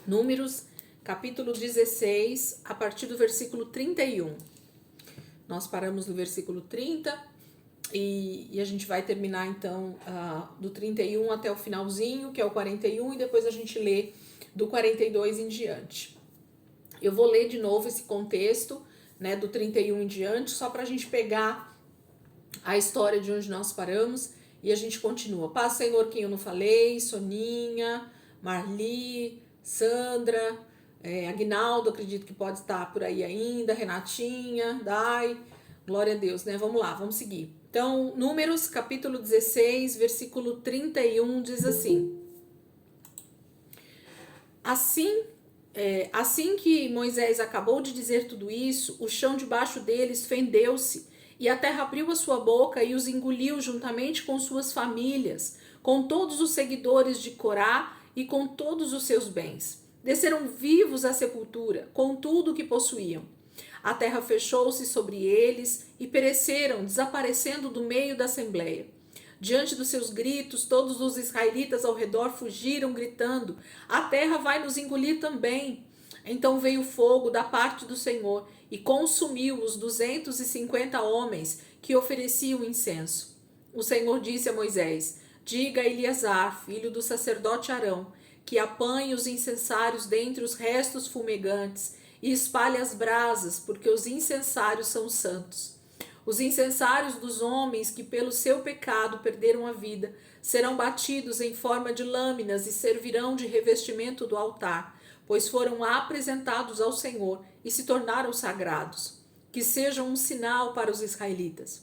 Números, capítulo 16, a partir do versículo 31. Nós paramos no versículo 30 e a gente vai terminar então do 31 até o finalzinho, que é o 41, e depois a gente lê do 42 em diante. Eu vou ler de novo esse contexto, né, do 31 em diante, só para a gente pegar a história de onde nós paramos e a gente continua. Paz, Senhor, quem eu não falei, Soninha, Marli, Sandra, Aguinaldo, acredito que pode estar por aí ainda, Renatinha, Dai, glória a Deus, né? Vamos lá, vamos seguir. Então, Números, capítulo 16, versículo 31, diz assim: Assim que Moisés acabou de dizer tudo isso, o chão debaixo deles fendeu-se, e a terra abriu a sua boca e os engoliu juntamente com suas famílias, com todos os seguidores de Corá e com todos os seus bens. Desceram vivos à sepultura, com tudo o que possuíam. A terra fechou-se sobre eles e pereceram, desaparecendo do meio da assembleia. Diante dos seus gritos, todos os israelitas ao redor fugiram, gritando: a terra vai nos engolir também. Então veio fogo da parte do Senhor e consumiu os 250 homens que ofereciam incenso. O Senhor disse a Moisés: diga a Eleazar, filho do sacerdote Arão, que apanhe os incensários dentre os restos fumegantes e espalhe as brasas, porque os incensários são santos. Os incensários dos homens que pelo seu pecado perderam a vida serão batidos em forma de lâminas e servirão de revestimento do altar, pois foram apresentados ao Senhor e se tornaram sagrados. Que sejam um sinal para os israelitas.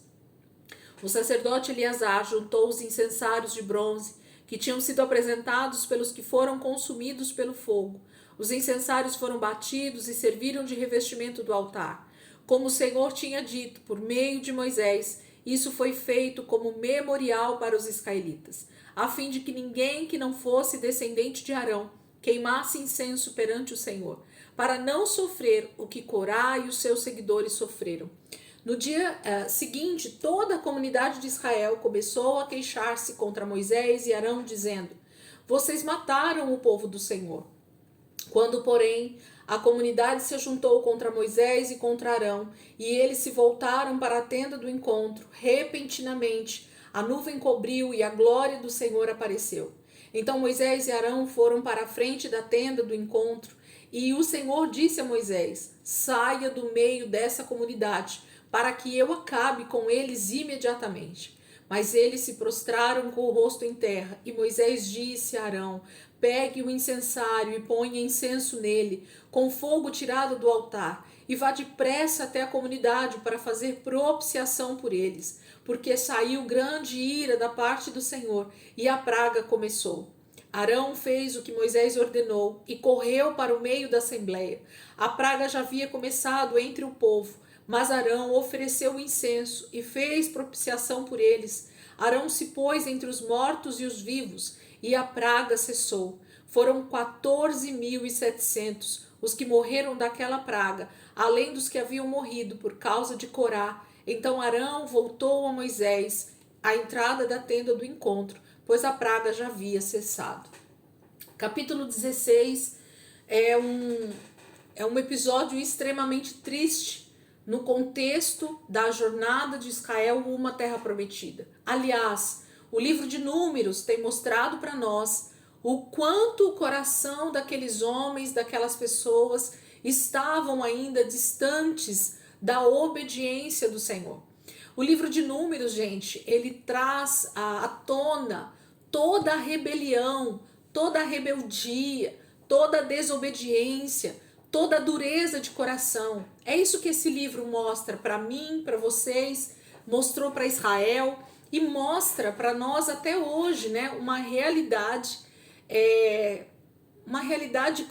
O sacerdote Eleazar juntou os incensários de bronze que tinham sido apresentados pelos que foram consumidos pelo fogo. Os incensários foram batidos e serviram de revestimento do altar. Como o Senhor tinha dito por meio de Moisés, isso foi feito como memorial para os israelitas, a fim de que ninguém que não fosse descendente de Arão queimasse incenso perante o Senhor, para não sofrer o que Corá e os seus seguidores sofreram. No dia seguinte, toda a comunidade de Israel começou a queixar-se contra Moisés e Arão, dizendo: vocês mataram o povo do Senhor. Quando, porém, a comunidade se juntou contra Moisés e contra Arão, e eles se voltaram para a tenda do encontro, repentinamente a nuvem cobriu e a glória do Senhor apareceu. Então Moisés e Arão foram para a frente da tenda do encontro, e o Senhor disse a Moisés: saia do meio dessa comunidade, para que eu acabe com eles imediatamente. Mas eles se prostraram com o rosto em terra, e Moisés disse a Arão: pegue o incensário e ponha incenso nele, com fogo tirado do altar, e vá depressa até a comunidade para fazer propiciação por eles, porque saiu grande ira da parte do Senhor, e a praga começou. Arão fez o que Moisés ordenou e correu para o meio da assembleia. A praga já havia começado entre o povo, mas Arão ofereceu o incenso e fez propiciação por eles. Arão se pôs entre os mortos e os vivos, e a praga cessou. Foram 14.700 os que morreram daquela praga, além dos que haviam morrido por causa de Corá. Então Arão voltou a Moisés à entrada da tenda do encontro, pois a praga já havia cessado. Capítulo 16 é um episódio extremamente triste no contexto da jornada de Israel rumo à terra prometida. Aliás, o livro de Números tem mostrado para nós o quanto o coração daqueles homens, daquelas pessoas, estavam ainda distantes da obediência do Senhor. O livro de Números, gente, ele traz à tona toda a rebelião, toda a rebeldia, toda a desobediência, toda a dureza de coração. É isso que esse livro mostra para mim, para vocês, mostrou para Israel e mostra para nós até hoje, né, uma realidade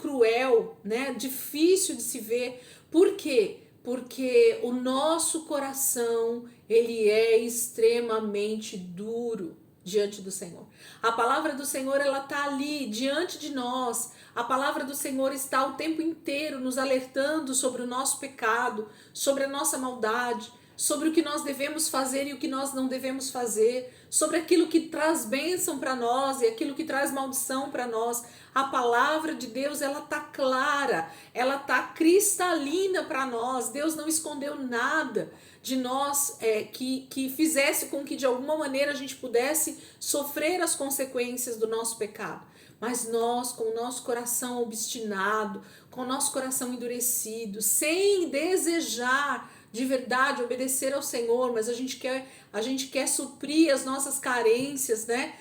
cruel, né, difícil de se ver. Por quê? Porque o nosso coração, ele é extremamente duro diante do Senhor. A palavra do Senhor, ela está ali diante de nós. A palavra do Senhor está o tempo inteiro nos alertando sobre o nosso pecado, sobre a nossa maldade, sobre o que nós devemos fazer e o que nós não devemos fazer, sobre aquilo que traz bênção para nós e aquilo que traz maldição para nós. A palavra de Deus, ela tá clara, ela tá cristalina para nós. Deus não escondeu nada de nós que fizesse com que de alguma maneira a gente pudesse sofrer as consequências do nosso pecado. Mas nós, com o nosso coração obstinado, com o nosso coração endurecido, sem desejar de verdade obedecer ao Senhor, mas a gente quer suprir as nossas carências, né?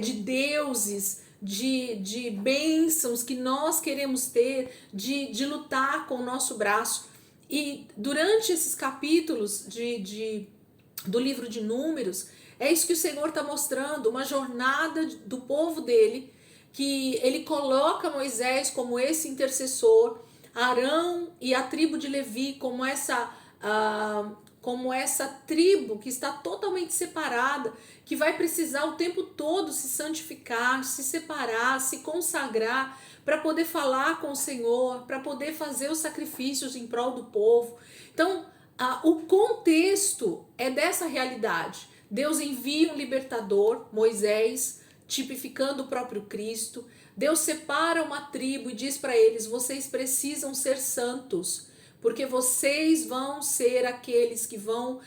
De deuses, de bênçãos que nós queremos ter, de lutar com o nosso braço. E durante esses capítulos do livro de Números, é isso que o Senhor está mostrando, uma jornada do povo dele, que ele coloca Moisés como esse intercessor, Arão e a tribo de Levi como essa tribo que está totalmente separada, que vai precisar o tempo todo se santificar, se separar, se consagrar, para poder falar com o Senhor, para poder fazer os sacrifícios em prol do povo. Então, o contexto é dessa realidade. Deus envia um libertador, Moisés, tipificando o próprio Cristo. Deus separa uma tribo e diz para eles: vocês precisam ser santos, porque vocês vão ser aqueles que vão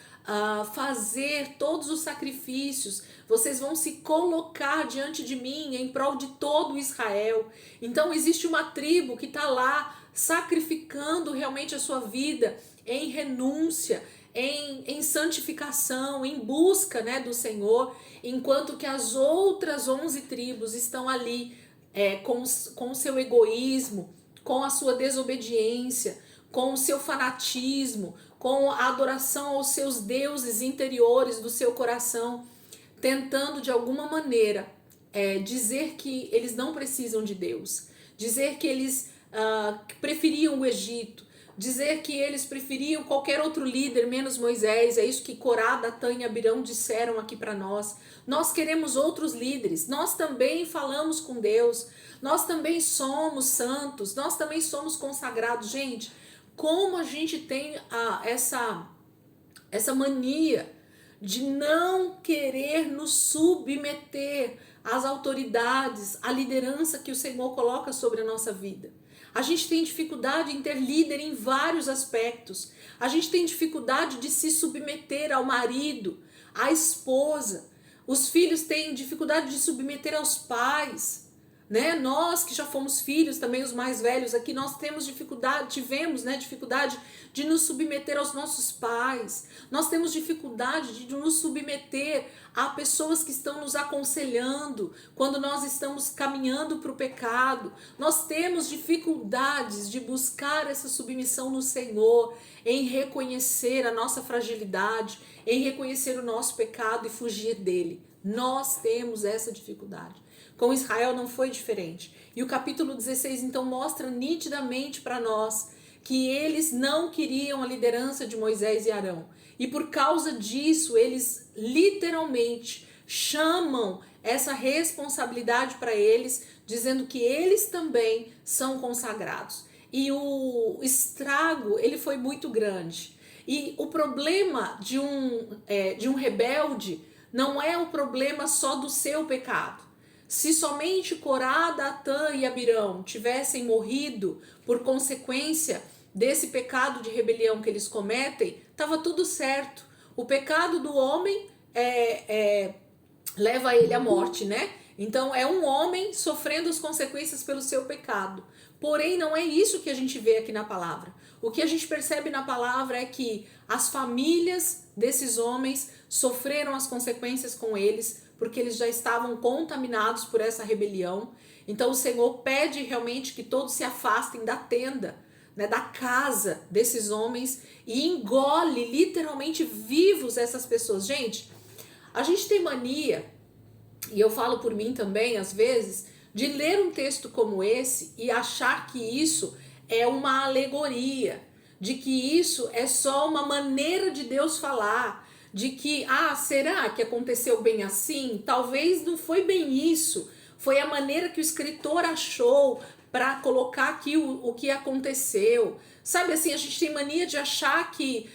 fazer todos os sacrifícios, vocês vão se colocar diante de mim em prol de todo Israel. Então existe uma tribo que está lá sacrificando realmente a sua vida em renúncia, em santificação, em busca, né, do Senhor, enquanto que as outras 11 tribos estão ali com o seu egoísmo, com a sua desobediência, com o seu fanatismo, com a adoração aos seus deuses interiores do seu coração, tentando de alguma maneira dizer que eles não precisam de Deus, dizer que eles preferiam o Egito, dizer que eles preferiam qualquer outro líder menos Moisés. É isso que Corá, Datã e Abirão disseram aqui para nós. Nós queremos outros líderes, nós também falamos com Deus, nós também somos santos, nós também somos consagrados. Gente, como a gente tem essa mania de não querer nos submeter às autoridades, à liderança que o Senhor coloca sobre a nossa vida. A gente tem dificuldade em ter líder em vários aspectos. A gente tem dificuldade de se submeter ao marido, à esposa. Os filhos têm dificuldade de submeter aos pais, né? Nós que já fomos filhos, também os mais velhos aqui, nós tivemos dificuldade de nos submeter aos nossos pais. Nós temos dificuldade de nos submeter a pessoas que estão nos aconselhando quando nós estamos caminhando para o pecado. Nós temos dificuldades de buscar essa submissão no Senhor, em reconhecer a nossa fragilidade, em reconhecer o nosso pecado e fugir dele. Nós temos essa dificuldade. Com Israel não foi diferente. E o capítulo 16 então mostra nitidamente para nós que eles não queriam a liderança de Moisés e Arão. E por causa disso, eles literalmente chamam essa responsabilidade para eles, dizendo que eles também são consagrados. E o estrago, ele foi muito grande. E o problema de um rebelde não é o problema só do seu pecado. Se somente Corá, Datã e Abirão tivessem morrido por consequência desse pecado de rebelião que eles cometem, estava tudo certo. O pecado do homem leva ele à morte, né? Então é um homem sofrendo as consequências pelo seu pecado. Porém, não é isso que a gente vê aqui na palavra. O que a gente percebe na palavra é que as famílias desses homens sofreram as consequências com eles, porque eles já estavam contaminados por essa rebelião. Então o Senhor pede realmente que todos se afastem da tenda, né, da casa desses homens, e engole literalmente vivos essas pessoas. Gente, a gente tem mania, e eu falo por mim também às vezes, de ler um texto como esse e achar que isso é uma alegoria, de que isso é só uma maneira de Deus falar, de que, será que aconteceu bem assim? Talvez não foi bem isso, foi a maneira que o escritor achou para colocar aqui o que aconteceu. Sabe assim, a gente tem mania de achar que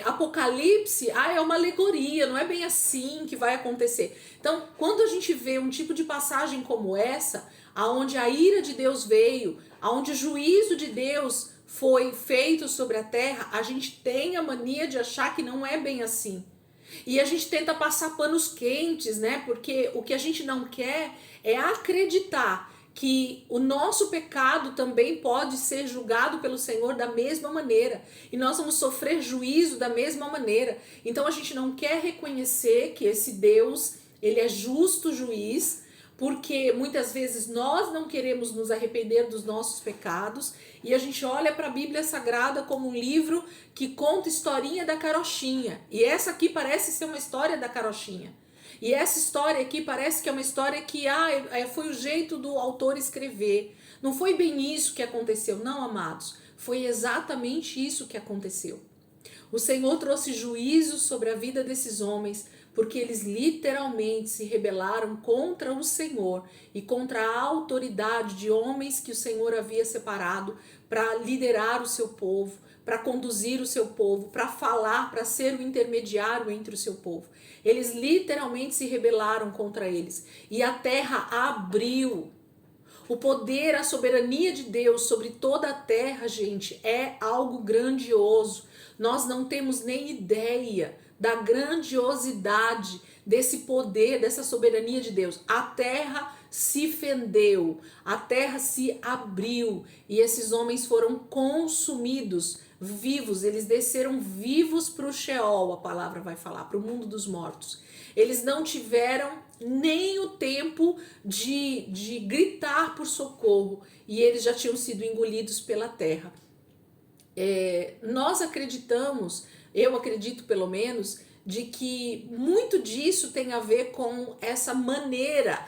Apocalipse é uma alegoria, não é bem assim que vai acontecer. Então, quando a gente vê um tipo de passagem como essa, aonde a ira de Deus veio, aonde o juízo de Deus foi feito sobre a terra, a gente tem a mania de achar que não é bem assim. E a gente tenta passar panos quentes, né? Porque o que a gente não quer é acreditar que o nosso pecado também pode ser julgado pelo Senhor da mesma maneira. E nós vamos sofrer juízo da mesma maneira. Então a gente não quer reconhecer que esse Deus, ele é justo juiz, porque muitas vezes nós não queremos nos arrepender dos nossos pecados e a gente olha para a Bíblia Sagrada como um livro que conta historinha da carochinha. E essa aqui parece ser uma história da carochinha. E essa história aqui parece que é uma história que foi o jeito do autor escrever. Não foi bem isso que aconteceu, não, amados. Foi exatamente isso que aconteceu. O Senhor trouxe juízo sobre a vida desses homens, porque eles literalmente se rebelaram contra o Senhor e contra a autoridade de homens que o Senhor havia separado para liderar o seu povo, para conduzir o seu povo, para falar, para ser o intermediário entre o seu povo. Eles literalmente se rebelaram contra eles e a terra abriu. O poder, a soberania de Deus sobre toda a terra, gente, é algo grandioso. Nós não temos nem ideia da grandiosidade desse poder, dessa soberania de Deus. A terra se fendeu, a terra se abriu e esses homens foram consumidos vivos. Eles desceram vivos para o Sheol, a palavra vai falar, para o mundo dos mortos. Eles não tiveram nem o tempo de gritar por socorro e eles já tinham sido engolidos pela terra. Nós acreditamos, eu acredito pelo menos, de que muito disso tem a ver com essa maneira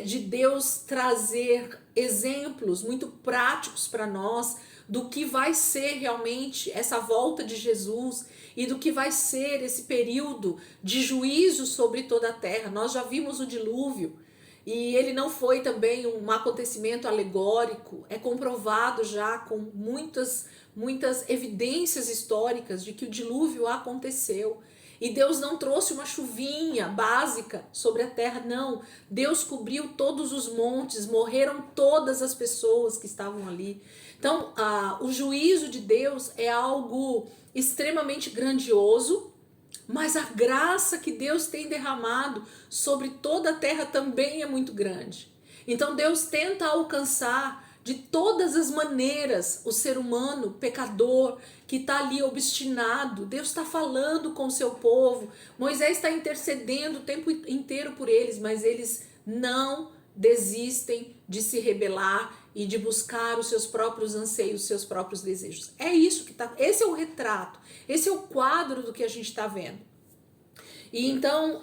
de Deus trazer exemplos muito práticos para nós do que vai ser realmente essa volta de Jesus e do que vai ser esse período de juízo sobre toda a terra. Nós já vimos o dilúvio e ele não foi também um acontecimento alegórico, é comprovado já com muitas evidências históricas de que o dilúvio aconteceu. E Deus não trouxe uma chuvinha básica sobre a terra, não. Deus cobriu todos os montes, morreram todas as pessoas que estavam ali. Então, o juízo de Deus é algo extremamente grandioso, mas a graça que Deus tem derramado sobre toda a terra também é muito grande. Então, Deus tenta alcançar de todas as maneiras o ser humano pecador que está ali obstinado. Deus está falando com o seu povo, Moisés está intercedendo o tempo inteiro por eles, mas eles não desistem de se rebelar e de buscar os seus próprios anseios, os seus próprios desejos. É isso que tá. Esse é o retrato, esse é o quadro do que a gente está vendo. E então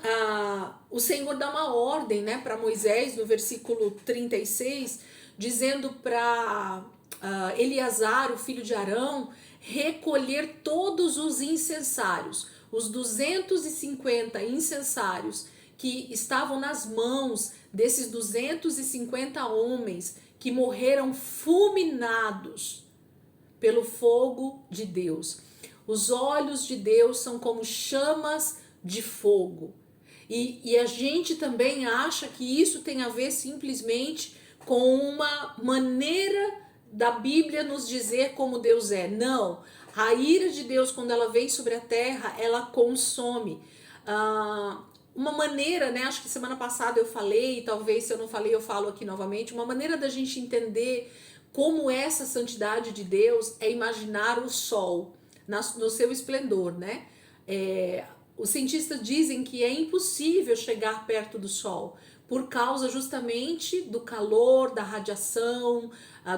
o Senhor dá uma ordem, né, para Moisés no versículo 36, dizendo para Eleazar, o filho de Arão, recolher todos os incensários, os 250 incensários que estavam nas mãos desses 250 homens que morreram fulminados pelo fogo de Deus. Os olhos de Deus são como chamas de fogo. E a gente também acha que isso tem a ver simplesmente com uma maneira da Bíblia nos dizer como Deus é. Não, a ira de Deus, quando ela vem sobre a terra, ela consome. Uma maneira, né, acho que semana passada eu falei, talvez se eu não falei eu falo aqui novamente, uma maneira da gente entender como essa santidade de Deus é imaginar o sol no seu esplendor, né? Os cientistas dizem que é impossível chegar perto do sol, por causa justamente do calor, da radiação,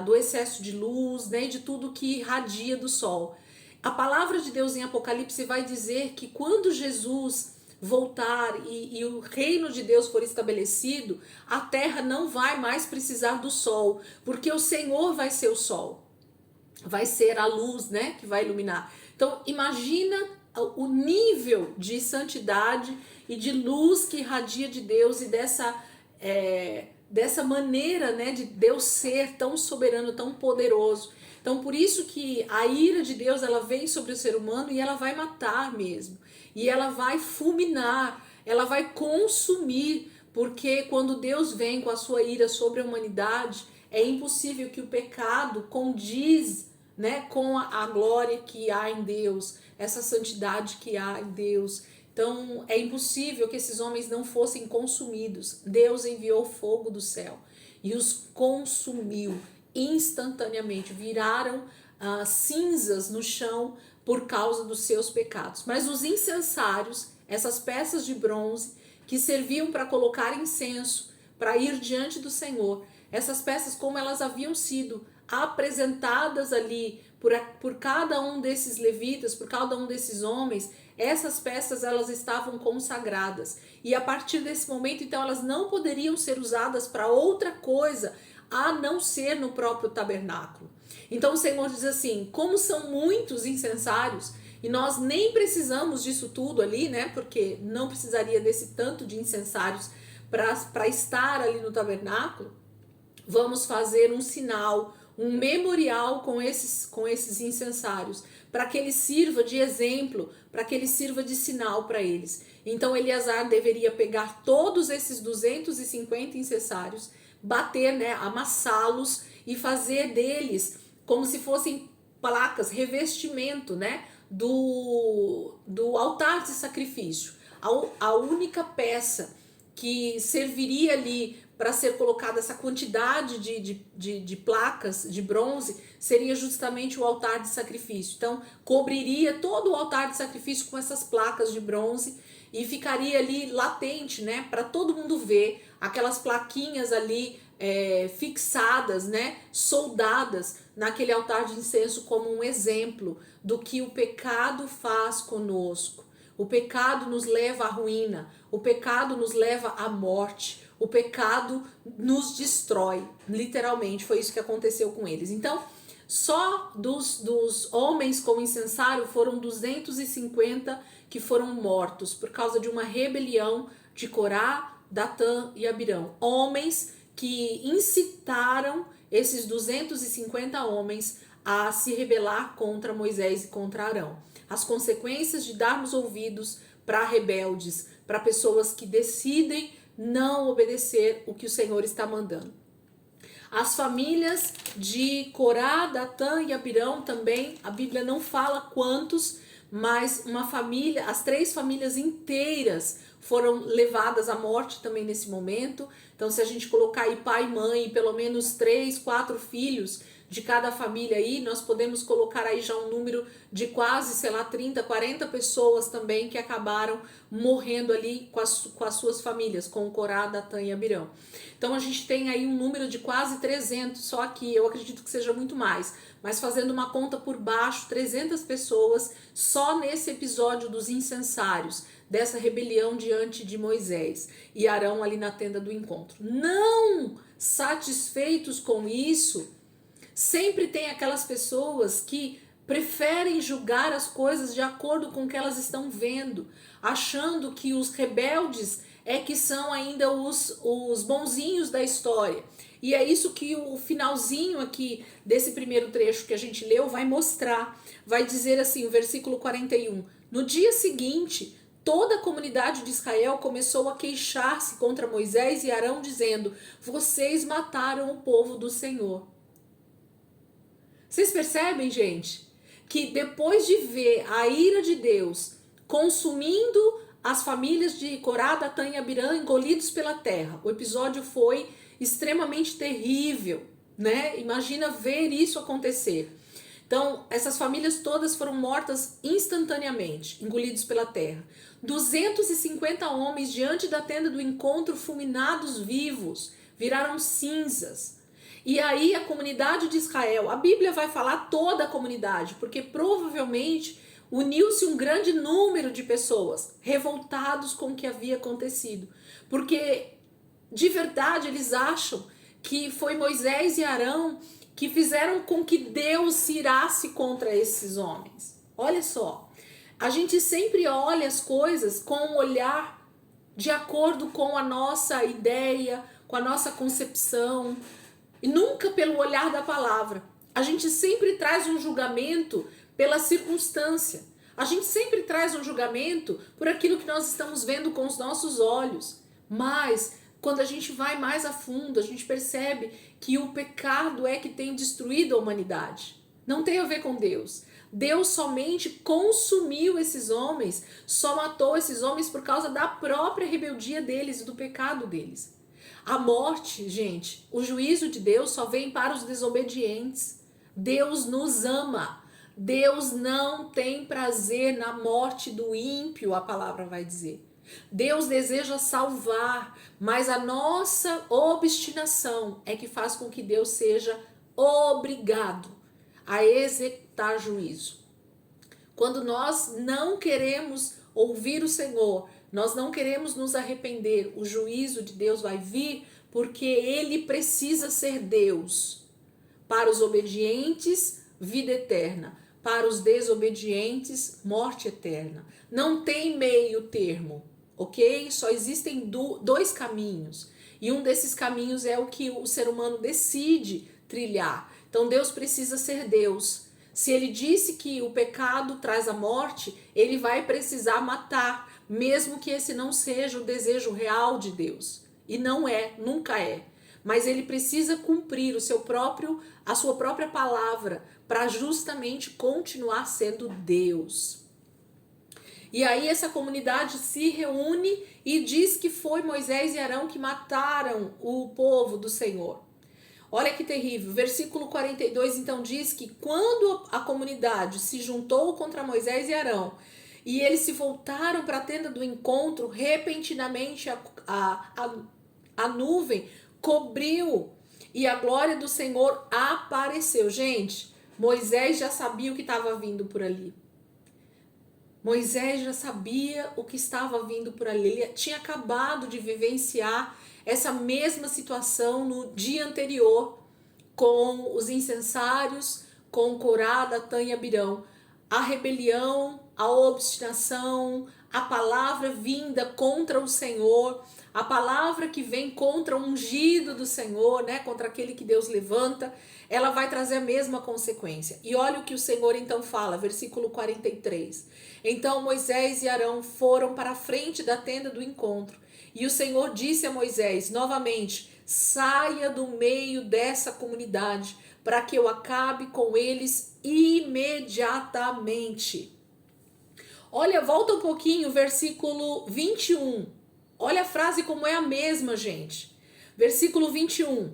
do excesso de luz, né, de tudo que irradia do sol. A palavra de Deus em Apocalipse vai dizer que quando Jesus voltar e o reino de Deus for estabelecido, a terra não vai mais precisar do sol, porque o Senhor vai ser o sol, vai ser a luz, né, que vai iluminar. Então imagina o nível de santidade e de luz que irradia de Deus e dessa maneira, né, de Deus ser tão soberano, tão poderoso. Então, por isso que a ira de Deus, ela vem sobre o ser humano e ela vai matar mesmo. E ela vai fulminar, ela vai consumir, porque quando Deus vem com a sua ira sobre a humanidade, é impossível que o pecado condiz, né, com a glória que há em Deus, essa santidade que há em Deus. Então, é impossível que esses homens não fossem consumidos. Deus enviou fogo do céu e os consumiu instantaneamente. Viraram cinzas no chão por causa dos seus pecados. Mas os incensários, essas peças de bronze que serviam para colocar incenso, para ir diante do Senhor, essas peças, como elas haviam sido apresentadas ali por cada um desses levitas, por cada um desses homens, essas peças elas estavam consagradas. E a partir desse momento, então, elas não poderiam ser usadas para outra coisa a não ser no próprio tabernáculo. Então o Senhor diz assim, como são muitos incensários, e nós nem precisamos disso tudo ali, né? Porque não precisaria desse tanto de incensários para estar ali no tabernáculo. Vamos fazer um sinal, um memorial com esses incensários, para que ele sirva de exemplo, para que ele sirva de sinal para eles. Então Eleazar deveria pegar todos esses 250 incensários, bater, né, amassá-los e fazer deles como se fossem placas, revestimento, né, do altar de sacrifício. A única peça que serviria ali para ser colocada essa quantidade de placas de bronze seria justamente o altar de sacrifício. Então, cobriria todo o altar de sacrifício com essas placas de bronze e ficaria ali latente, né, para todo mundo ver aquelas plaquinhas ali fixadas, né, soldadas naquele altar de incenso como um exemplo do que o pecado faz conosco. O pecado nos leva à ruína, o pecado nos leva à morte, o pecado nos destrói, literalmente, foi isso que aconteceu com eles. Então, só dos homens com incensário foram 250 que foram mortos por causa de uma rebelião de Corá, Datã e Abirão. Homens que incitaram esses 250 homens a se rebelar contra Moisés e contra Arão. As consequências de darmos ouvidos para rebeldes, para pessoas que decidem não obedecer o que o Senhor está mandando. As famílias de Corá, Datã e Abirão também, a Bíblia não fala quantos, mas uma família, as 3 famílias inteiras foram levadas à morte também nesse momento. Então, se a gente colocar aí pai e mãe, pelo menos 3, 4 filhos de cada família aí, nós podemos colocar aí já um número de quase, 30, 40 pessoas também que acabaram morrendo ali com as suas famílias, com Corá, Datã e Abirão. Então a gente tem aí um número de quase 300, só aqui, eu acredito que seja muito mais, mas fazendo uma conta por baixo, 300 pessoas só nesse episódio dos incensários, dessa rebelião diante de Moisés e Arão ali na tenda do encontro. Não satisfeitos com isso, sempre tem aquelas pessoas que preferem julgar as coisas de acordo com o que elas estão vendo, achando que os rebeldes é que são ainda os bonzinhos da história. E é isso que o finalzinho aqui desse primeiro trecho que a gente leu vai mostrar. Vai dizer assim, o versículo 41. No dia seguinte, toda a comunidade de Israel começou a queixar-se contra Moisés e Arão, dizendo: vocês mataram o povo do Senhor. Vocês percebem, gente, que depois de ver a ira de Deus consumindo as famílias de Corá, Datã e Abirã engolidos pela terra, o episódio foi extremamente terrível, né? Imagina ver isso acontecer. Então, essas famílias todas foram mortas instantaneamente, engolidos pela terra. 250 homens diante da tenda do encontro, fulminados vivos, viraram cinzas. E aí a comunidade de Israel, a Bíblia vai falar toda a comunidade, porque provavelmente uniu-se um grande número de pessoas revoltados com o que havia acontecido. Porque de verdade eles acham que foi Moisés e Arão que fizeram com que Deus se irasse contra esses homens. Olha só, a gente sempre olha as coisas com um olhar de acordo com a nossa ideia, com com a nossa concepção e nunca pelo olhar da palavra. A gente sempre traz um julgamento pela circunstância. A gente sempre traz um julgamento por aquilo que nós estamos vendo com os nossos olhos. Mas quando a gente vai mais a fundo, a gente percebe que o pecado é que tem destruído a humanidade. Não tem a ver com Deus. Deus somente consumiu esses homens, só matou esses homens por causa da própria rebeldia deles e do pecado deles. A morte, gente, o juízo de Deus só vem para os desobedientes. Deus nos ama. Deus não tem prazer na morte do ímpio, a palavra vai dizer. Deus deseja salvar, mas a nossa obstinação é que faz com que Deus seja obrigado a executar juízo. Quando nós não queremos ouvir o Senhor, nós não queremos nos arrepender, o juízo de Deus vai vir porque ele precisa ser Deus. Para os obedientes, vida eterna. Para os desobedientes, morte eterna. Não tem meio termo, ok? Só existem dois caminhos. E um desses caminhos é o que o ser humano decide trilhar. Então Deus precisa ser Deus. Se ele disse que o pecado traz a morte, ele vai precisar matar, mesmo que esse não seja o desejo real de Deus. E não é, nunca é. Mas ele precisa cumprir a sua própria palavra para justamente continuar sendo Deus. E aí essa comunidade se reúne e diz que foi Moisés e Arão que mataram o povo do Senhor. Olha que terrível. Versículo 42 então diz que quando a comunidade se juntou contra Moisés e Arão e eles se voltaram para a tenda do encontro, repentinamente a nuvem cobriu e a glória do Senhor apareceu. Gente, Moisés já sabia o que estava vindo por ali. Moisés já sabia o que estava vindo por ali. Ele tinha acabado de vivenciar essa mesma situação no dia anterior com os incensários, com Corá, Datã e Abirão. A rebelião, a obstinação, a palavra vinda contra o Senhor, a palavra que vem contra o ungido do Senhor, né, contra aquele que Deus levanta, ela vai trazer a mesma consequência. E olha o que o Senhor então fala, versículo 43. Então Moisés e Arão foram para a frente da tenda do encontro. E o Senhor disse a Moisés, novamente, saia do meio dessa comunidade, para que eu acabe com eles imediatamente. Olha, volta um pouquinho, versículo 21. Olha a frase como é a mesma, gente. Versículo 21.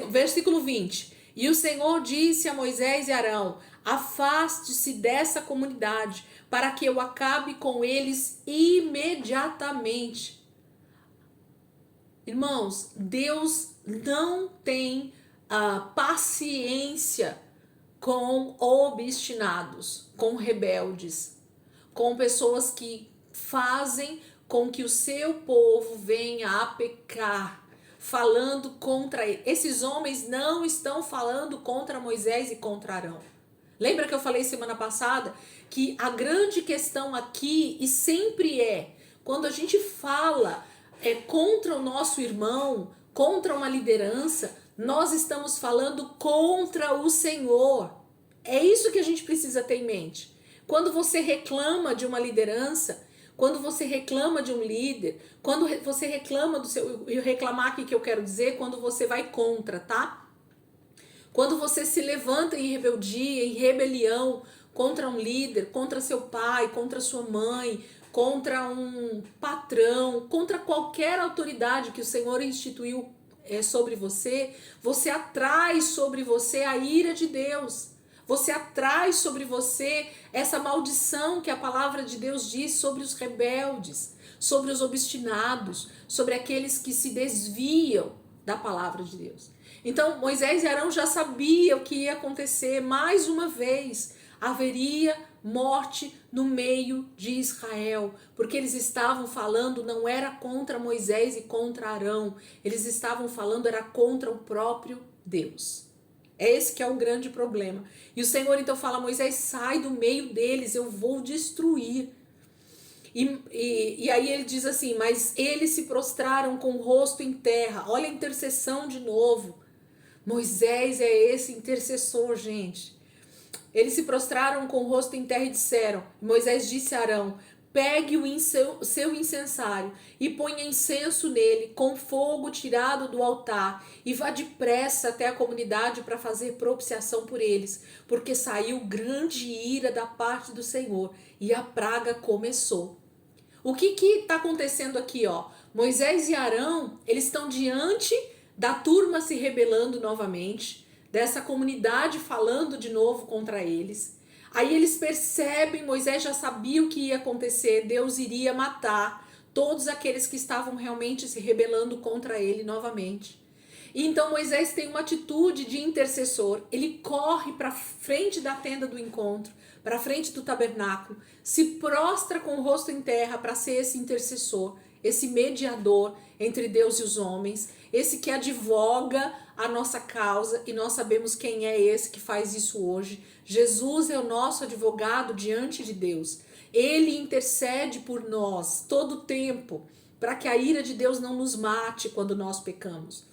Versículo 20. E o Senhor disse a Moisés e Arão, afaste-se dessa comunidade, para que eu acabe com eles imediatamente. Irmãos, Deus não tem paciência com obstinados, com rebeldes, com pessoas que fazem com que o seu povo venha a pecar, falando contra ele. Esses homens não estão falando contra Moisés e contra Arão. Lembra que eu falei semana passada que a grande questão aqui, e sempre é, quando a gente fala contra o nosso irmão, contra uma liderança, nós estamos falando contra o Senhor. É isso que a gente precisa ter em mente. Quando você reclama de uma liderança, quando você reclama de um líder, quando você reclama do seu... E reclamar aqui que eu quero dizer, quando você vai contra, tá? Quando você se levanta em rebeldia, em rebelião contra um líder, contra seu pai, contra sua mãe, contra um patrão, contra qualquer autoridade que o Senhor instituiu sobre você, você atrai sobre você a ira de Deus. Você atrai sobre você essa maldição que a palavra de Deus diz sobre os rebeldes, sobre os obstinados, sobre aqueles que se desviam da palavra de Deus. Então Moisés e Arão já sabiam o que ia acontecer. Mais uma vez haveria morte no meio de Israel, porque eles estavam falando, não era contra Moisés e contra Arão, eles estavam falando, era contra o próprio Deus. Esse que é o grande problema. E o Senhor então fala a Moisés, sai do meio deles, eu vou destruir. E aí ele diz assim, mas eles se prostraram com o rosto em terra. Olha a intercessão de novo. Moisés é esse intercessor, gente. Eles se prostraram com o rosto em terra e disseram, Moisés disse a Arão, pegue seu incensário e ponha incenso nele com fogo tirado do altar e vá depressa até a comunidade para fazer propiciação por eles, porque saiu grande ira da parte do Senhor e a praga começou. O que está acontecendo aqui, ó? Moisés e Arão, eles estão diante da turma se rebelando novamente, dessa comunidade falando de novo contra eles. Aí eles percebem, Moisés já sabia o que ia acontecer, Deus iria matar todos aqueles que estavam realmente se rebelando contra ele novamente. E então Moisés tem uma atitude de intercessor, ele corre para frente da tenda do encontro, para frente do tabernáculo, se prostra com o rosto em terra para ser esse intercessor, esse mediador entre Deus e os homens, esse que advoga a nossa causa, e nós sabemos quem é esse que faz isso hoje. Jesus é o nosso advogado diante de Deus. Ele intercede por nós todo o tempo, para que a ira de Deus não nos mate quando nós pecamos.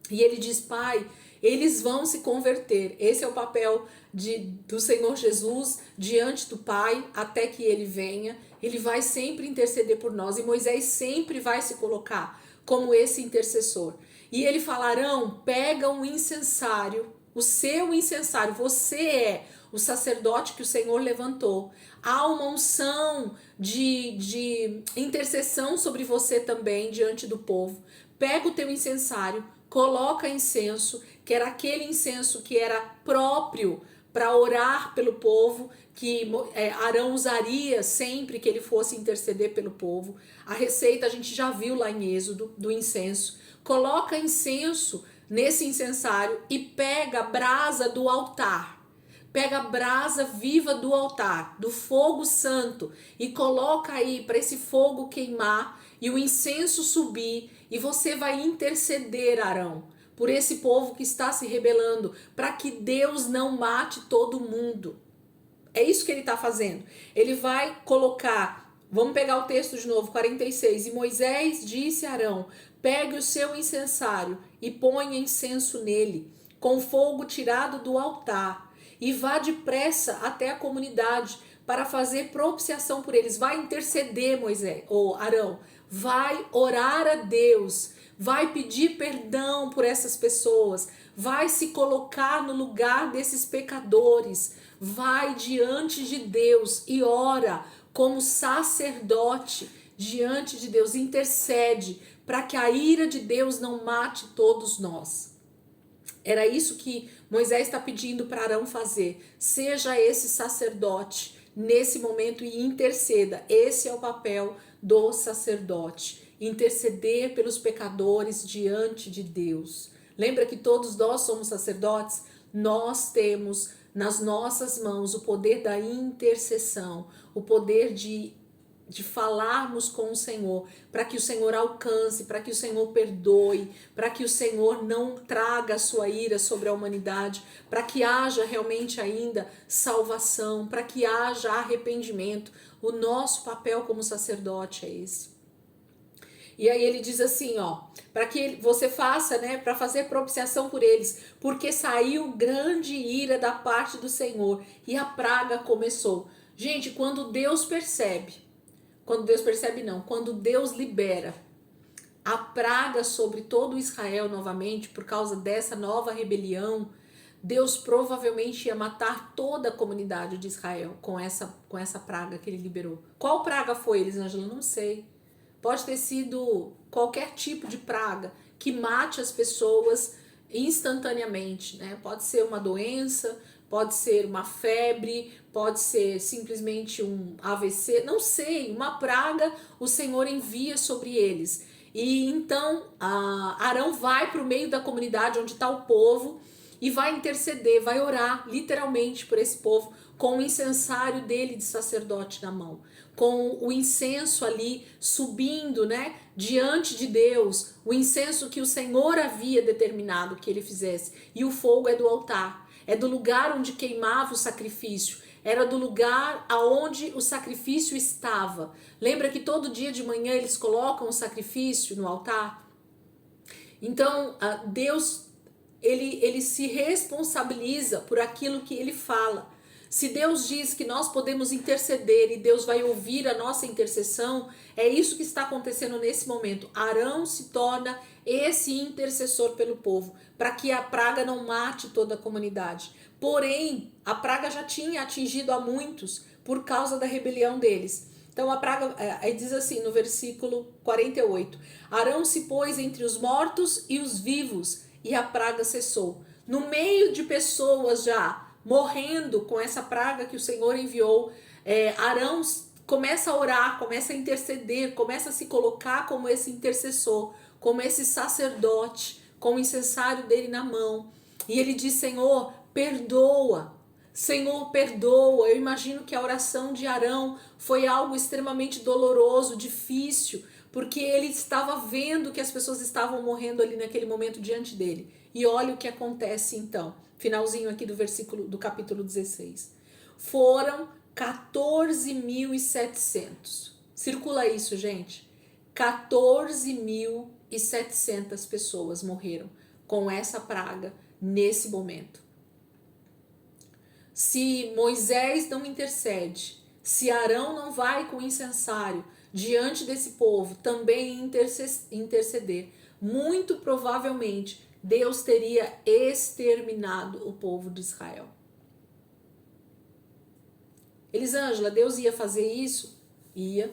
E ele diz, Pai, eles vão se converter. Esse é o papel do Senhor Jesus diante do Pai até que ele venha. Ele vai sempre interceder por nós e Moisés sempre vai se colocar como esse intercessor. E ele falarão, pega um incensário, o seu incensário, você é o sacerdote que o Senhor levantou. Há uma unção de intercessão sobre você também diante do povo. Pega o teu incensário, coloca incenso, que era aquele incenso que era próprio para orar pelo povo, que Arão usaria sempre que ele fosse interceder pelo povo. A receita a gente já viu lá em Êxodo, do incenso. Coloca incenso nesse incensário e pega a brasa do altar. Pega a brasa viva do altar, do fogo santo, e coloca aí para esse fogo queimar e o incenso subir, e você vai interceder, Arão, por esse povo que está se rebelando, para que Deus não mate todo mundo. É isso que ele está fazendo. Ele vai colocar, vamos pegar o texto de novo, 46. E Moisés disse a Arão, pegue o seu incensário e ponha incenso nele, com fogo tirado do altar, e vá depressa até a comunidade para fazer propiciação por eles. Vai interceder, Moisés, ou Arão, vai orar a Deus, vai pedir perdão por essas pessoas, vai se colocar no lugar desses pecadores, vai diante de Deus e ora como sacerdote diante de Deus, intercede para que a ira de Deus não mate todos nós. Era isso que Moisés está pedindo para Arão fazer. Seja esse sacerdote nesse momento e interceda. Esse é o papel do sacerdote. Interceder pelos pecadores diante de Deus. Lembra que todos nós somos sacerdotes? Nós temos nas nossas mãos o poder da intercessão, o poder de falarmos com o Senhor, para que o Senhor alcance, para que o Senhor perdoe, para que o Senhor não traga a sua ira sobre a humanidade, para que haja realmente ainda salvação, para que haja arrependimento. O nosso papel como sacerdote é esse. E aí ele diz assim, ó, para que você faça, né, para fazer propiciação por eles, porque saiu grande ira da parte do Senhor e a praga começou. Gente, quando Deus percebe não, quando Deus libera a praga sobre todo Israel novamente, por causa dessa nova rebelião, Deus provavelmente ia matar toda a comunidade de Israel com essa praga que ele liberou. Qual praga foi, Elisângela? Não sei. Pode ter sido qualquer tipo de praga que mate as pessoas instantaneamente, né? Pode ser uma doença, pode ser uma febre, pode ser simplesmente um AVC, não sei, uma praga o Senhor envia sobre eles. E então Arão vai para o meio da comunidade onde está o povo e vai interceder, vai orar literalmente por esse povo com o incensário dele de sacerdote na mão, com o incenso ali subindo, né, diante de Deus, o incenso que o Senhor havia determinado que ele fizesse. E o fogo é do altar, é do lugar onde queimava o sacrifício, era do lugar aonde o sacrifício estava. Lembra que todo dia de manhã eles colocam o sacrifício no altar? Então, Deus, ele se responsabiliza por aquilo que ele fala. Se Deus diz que nós podemos interceder e Deus vai ouvir a nossa intercessão, é isso que está acontecendo nesse momento. Arão se torna esse intercessor pelo povo, para que a praga não mate toda a comunidade. Porém, a praga já tinha atingido a muitos por causa da rebelião deles. Então a praga, aí diz assim no versículo 48, Arão se pôs entre os mortos e os vivos, e a praga cessou. No meio de pessoas já morrendo com essa praga que o Senhor enviou, Arão começa a orar, começa a interceder, começa a se colocar como esse intercessor, como esse sacerdote, com o incensário dele na mão. E ele diz: Senhor, perdoa. Senhor, perdoa. Eu imagino que a oração de Arão foi algo extremamente doloroso, difícil, porque ele estava vendo que as pessoas estavam morrendo ali naquele momento diante dele. E olha o que acontece então, finalzinho aqui do capítulo 16. Foram 14.700. Circula isso, gente. 14.700 pessoas morreram com essa praga nesse momento. Se Moisés não intercede, se Arão não vai com o incensário diante desse povo também interceder, muito provavelmente Deus teria exterminado o povo de Israel. Elisângela, Deus ia fazer isso? Ia.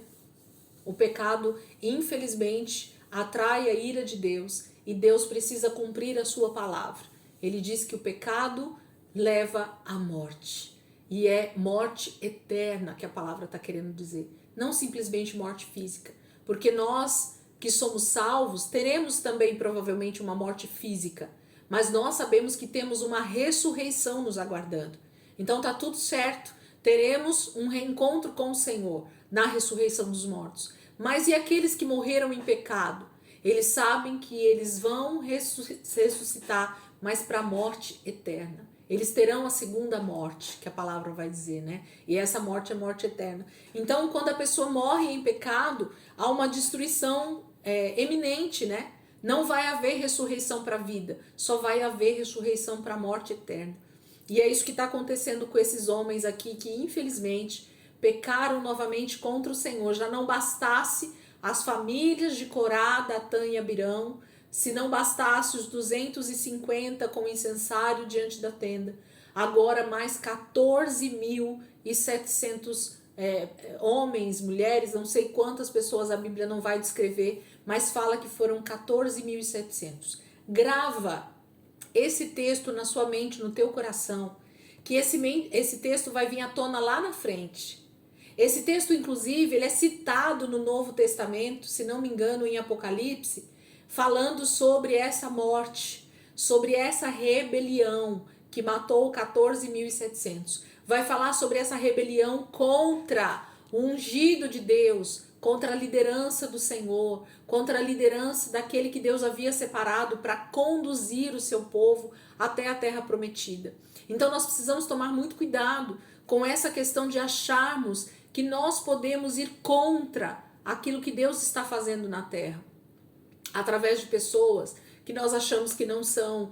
O pecado, infelizmente, atrai a ira de Deus e Deus precisa cumprir a sua palavra. Ele diz que o pecado leva à morte. E é morte eterna que a palavra está querendo dizer. Não simplesmente morte física. Porque nós que somos salvos teremos também provavelmente uma morte física. Mas nós sabemos que temos uma ressurreição nos aguardando. Então tá tudo certo. Teremos um reencontro com o Senhor na ressurreição dos mortos. Mas e aqueles que morreram em pecado? Eles sabem que eles vão ressuscitar, mas para a morte eterna. Eles terão a segunda morte, que a palavra vai dizer, né? E essa morte é morte eterna. Então, quando a pessoa morre em pecado, há uma destruição eminente, né? Não vai haver ressurreição para a vida, só vai haver ressurreição para a morte eterna. E é isso que está acontecendo com esses homens aqui, que infelizmente pecaram novamente contra o Senhor. Já não bastasse as famílias de Corá, Datã e Abirão, se não bastasse os 250 com incensário diante da tenda, agora mais 14.700 homens, mulheres, não sei quantas pessoas a Bíblia não vai descrever, mas fala que foram 14.700. Grava esse texto na sua mente, no teu coração, que esse texto vai vir à tona lá na frente. Esse texto, inclusive, ele é citado no Novo Testamento, se não me engano, em Apocalipse, falando sobre essa morte, sobre essa rebelião que matou 14.700. Vai falar sobre essa rebelião contra o ungido de Deus, contra a liderança do Senhor, contra a liderança daquele que Deus havia separado para conduzir o seu povo até a terra prometida. Então nós precisamos tomar muito cuidado com essa questão de acharmos que nós podemos ir contra aquilo que Deus está fazendo na terra, através de pessoas que nós achamos que não são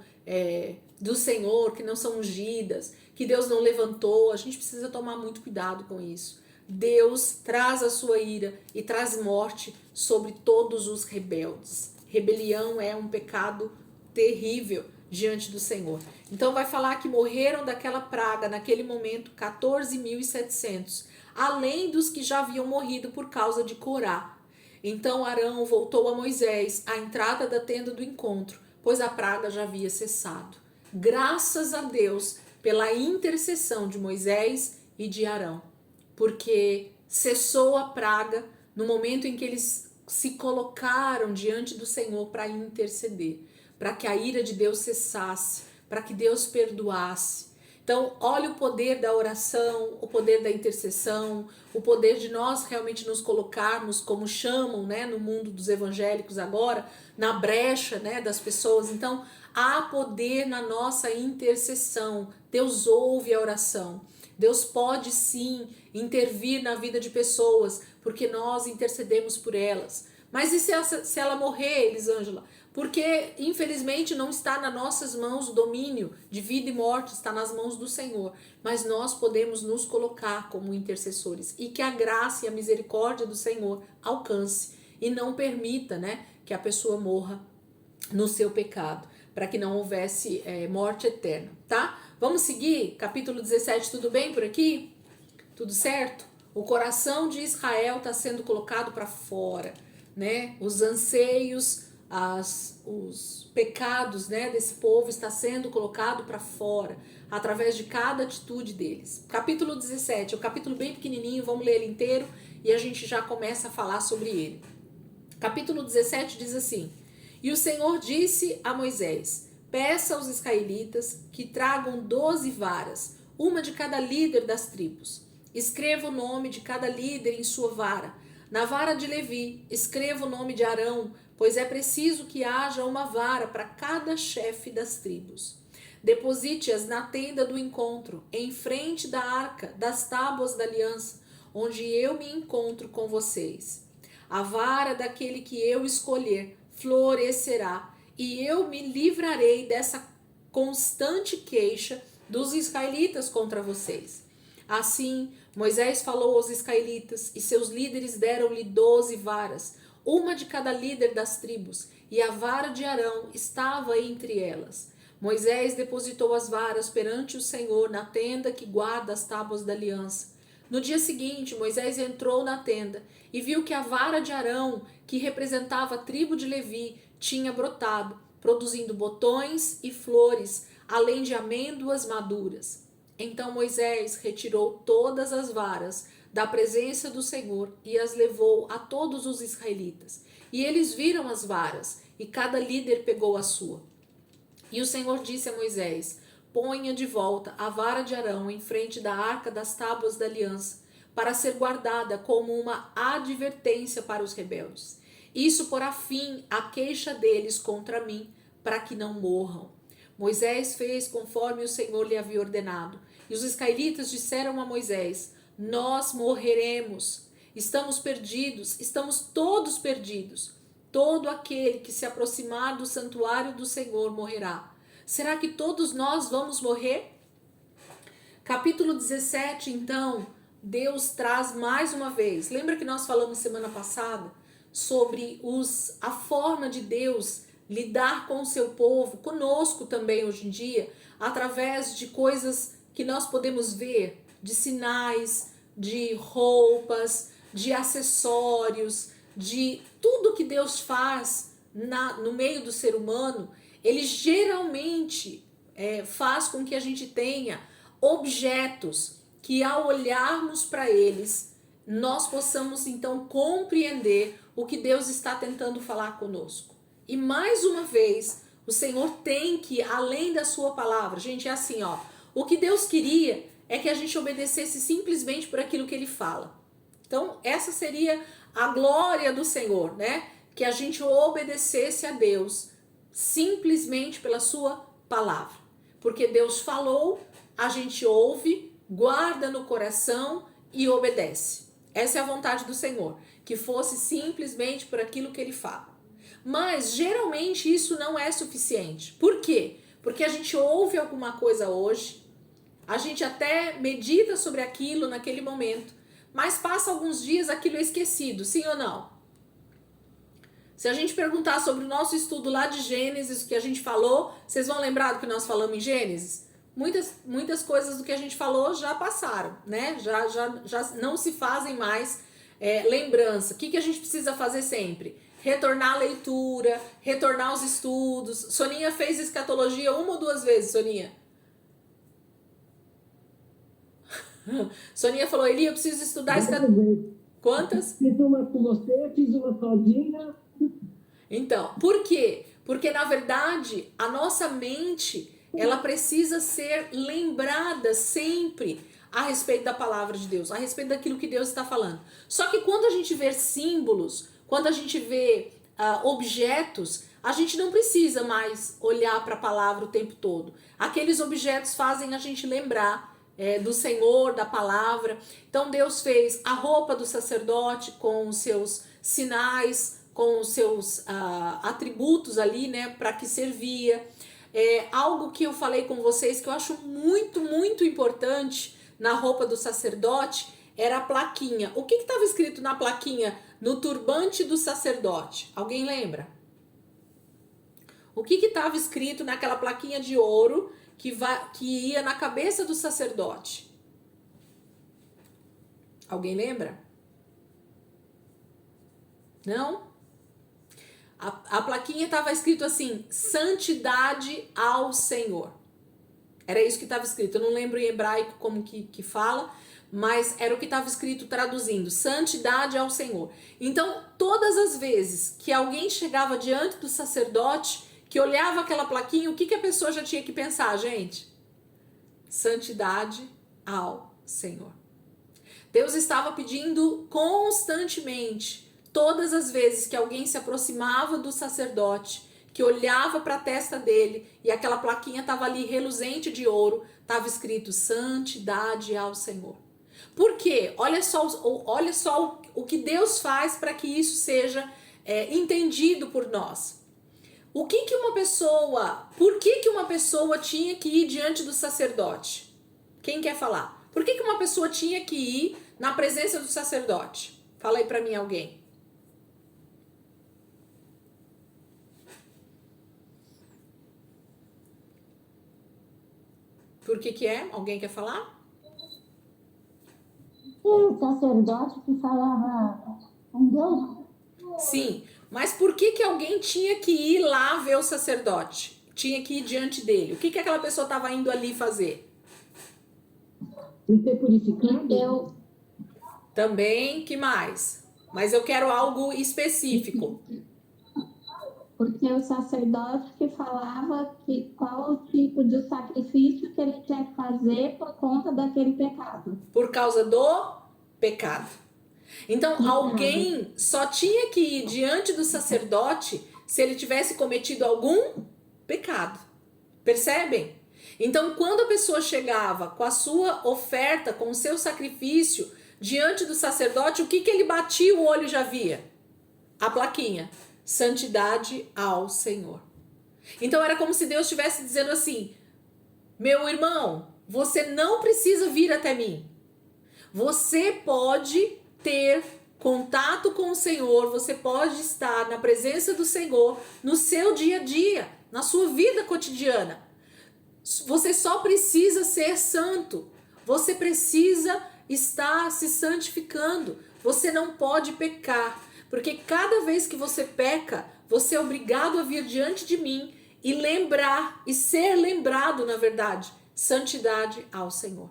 do Senhor, que não são ungidas, que Deus não levantou. A gente precisa tomar muito cuidado com isso. Deus traz a sua ira e traz morte sobre todos os rebeldes. Rebelião é um pecado terrível diante do Senhor. Então vai falar que morreram daquela praga naquele momento 14.700, além dos que já haviam morrido por causa de Corá. Então Arão voltou a Moisés à entrada da tenda do encontro, pois a praga já havia cessado. Graças a Deus pela intercessão de Moisés e de Arão, porque cessou a praga no momento em que eles se colocaram diante do Senhor para interceder, para que a ira de Deus cessasse, para que Deus perdoasse. Então, olha o poder da oração, o poder da intercessão, o poder de nós realmente nos colocarmos, como chamam, né, no mundo dos evangélicos agora, na brecha, né, das pessoas. Então, Há poder na nossa intercessão. Deus ouve a oração. Deus pode sim intervir na vida de pessoas, porque nós intercedemos por elas. Mas e se ela morrer, Elisângela? Porque infelizmente não está nas nossas mãos o domínio de vida e morte, está nas mãos do Senhor. Mas nós podemos nos colocar como intercessores e que a graça e a misericórdia do Senhor alcance e não permita, né, que a pessoa morra no seu pecado, para que não houvesse morte eterna, tá? Vamos seguir? Capítulo 17, tudo bem por aqui? Tudo certo? O coração de Israel está sendo colocado para fora, né? Os anseios, os pecados, né, desse povo está sendo colocado para fora, através de cada atitude deles. Capítulo 17, é um capítulo bem pequenininho, vamos ler ele inteiro e a gente já começa a falar sobre ele. Capítulo 17 diz assim: E o Senhor disse a Moisés: Peça aos israelitas que tragam 12 varas, uma de cada líder das tribos. Escreva o nome de cada líder em sua vara. Na vara de Levi, escreva o nome de Arão, pois é preciso que haja uma vara para cada chefe das tribos. Deposite-as na tenda do encontro, em frente da arca das tábuas da aliança, onde eu me encontro com vocês. A vara daquele que eu escolher florescerá, e eu me livrarei dessa constante queixa dos israelitas contra vocês. Assim, Moisés falou aos israelitas, e seus líderes deram-lhe 12 varas, uma de cada líder das tribos, e a vara de Arão estava entre elas. Moisés depositou as varas perante o Senhor na tenda que guarda as tábuas da aliança. No dia seguinte, Moisés entrou na tenda e viu que a vara de Arão, que representava a tribo de Levi, tinha brotado, produzindo botões e flores, além de amêndoas maduras. Então Moisés retirou todas as varas da presença do Senhor e as levou a todos os israelitas. E eles viram as varas, e cada líder pegou a sua. E o Senhor disse a Moisés: Ponha de volta a vara de Arão em frente da arca das tábuas da aliança, para ser guardada como uma advertência para os rebeldes. Isso porá fim à queixa deles contra mim, para que não morram. Moisés fez conforme o Senhor lhe havia ordenado. E os israelitas disseram a Moisés: Nós morreremos, estamos perdidos, estamos todos perdidos. Todo aquele que se aproximar do santuário do Senhor morrerá. Será que todos nós vamos morrer? Capítulo 17, então, Deus traz mais uma vez. Lembra que nós falamos semana passada sobre a forma de Deus lidar com o seu povo, conosco também hoje em dia, através de coisas que nós podemos ver, de sinais, de roupas, de acessórios, de tudo que Deus faz no meio do ser humano. Ele geralmente faz com que a gente tenha objetos que, ao olharmos para eles, nós possamos então compreender o que Deus está tentando falar conosco. E mais uma vez, o Senhor tem que, além da sua palavra, gente, é assim, ó, o que Deus queria é que a gente obedecesse simplesmente por aquilo que Ele fala. Então, essa seria a glória do Senhor, né? Que a gente obedecesse a Deus simplesmente pela sua palavra. Porque Deus falou, a gente ouve, guarda no coração e obedece. Essa é a vontade do Senhor, que fosse simplesmente por aquilo que Ele fala. Mas geralmente isso não é suficiente. Por quê? Porque a gente ouve alguma coisa hoje, a gente até medita sobre aquilo naquele momento, mas passa alguns dias, aquilo é esquecido, sim ou não? Se a gente perguntar sobre o nosso estudo lá de Gênesis, o que a gente falou, vocês vão lembrar do que nós falamos em Gênesis? Muitas coisas do que a gente falou já passaram, né? Já não se fazem mais lembrança. O que a gente precisa fazer sempre? Retornar a leitura, retornar aos estudos. Soninha fez escatologia 1 ou 2 vezes, Soninha? Soninha falou: Eli, eu preciso estudar escatologia. Quantas? Fiz uma com você, fiz uma sozinha. Então, por quê? Porque, na verdade, a nossa mente, ela precisa ser lembrada sempre a respeito da palavra de Deus, a respeito daquilo que Deus está falando. Só que quando a gente vê símbolos, quando a gente vê objetos, a gente não precisa mais olhar para a palavra o tempo todo. Aqueles objetos fazem a gente lembrar do Senhor, da palavra. Então Deus fez a roupa do sacerdote com os seus sinais, com os seus atributos ali, né, para que servia. Algo que eu falei com vocês que eu acho muito, muito importante na roupa do sacerdote era a plaquinha. O que estava escrito na plaquinha no turbante do sacerdote? Alguém lembra? O que estava escrito naquela plaquinha de ouro que ia na cabeça do sacerdote? Alguém lembra? Não? A plaquinha estava escrito assim: santidade ao Senhor. Era isso que estava escrito. Eu não lembro em hebraico como que fala, mas era o que estava escrito traduzindo: santidade ao Senhor. Então, todas as vezes que alguém chegava diante do sacerdote, que olhava aquela plaquinha, o que a pessoa já tinha que pensar, gente? Santidade ao Senhor. Deus estava pedindo constantemente, todas as vezes que alguém se aproximava do sacerdote, que olhava para a testa dele e aquela plaquinha estava ali reluzente de ouro, estava escrito santidade ao Senhor. Por quê? Olha só o que Deus faz para que isso seja entendido por nós. Por que uma pessoa tinha que ir diante do sacerdote? Quem quer falar? Por que uma pessoa tinha que ir na presença do sacerdote? Fala aí para mim alguém. Por que é? Alguém quer falar? O sacerdote que falava com Deus. Sim, mas por que alguém tinha que ir lá ver o sacerdote? Tinha que ir diante dele. O que aquela pessoa estava indo ali fazer? E ser purificado? Também, que mais? Mas eu quero algo específico. Porque o sacerdote que falava qual o tipo de sacrifício que ele tinha que fazer por conta daquele pecado. Por causa do pecado. Então, alguém só tinha que ir diante do sacerdote se ele tivesse cometido algum pecado. Percebem? Então, quando a pessoa chegava com a sua oferta, com o seu sacrifício, diante do sacerdote, o que ele batia o olho e já via? A plaquinha. Santidade ao Senhor. Então era como se Deus estivesse dizendo assim: meu irmão, você não precisa vir até mim. Você pode ter contato com o Senhor, você pode estar na presença do Senhor no seu dia a dia, na sua vida cotidiana. Você só precisa ser santo. Você precisa estar se santificando. Você não pode pecar. Porque cada vez que você peca, você é obrigado a vir diante de mim e lembrar, e ser lembrado, na verdade, santidade ao Senhor.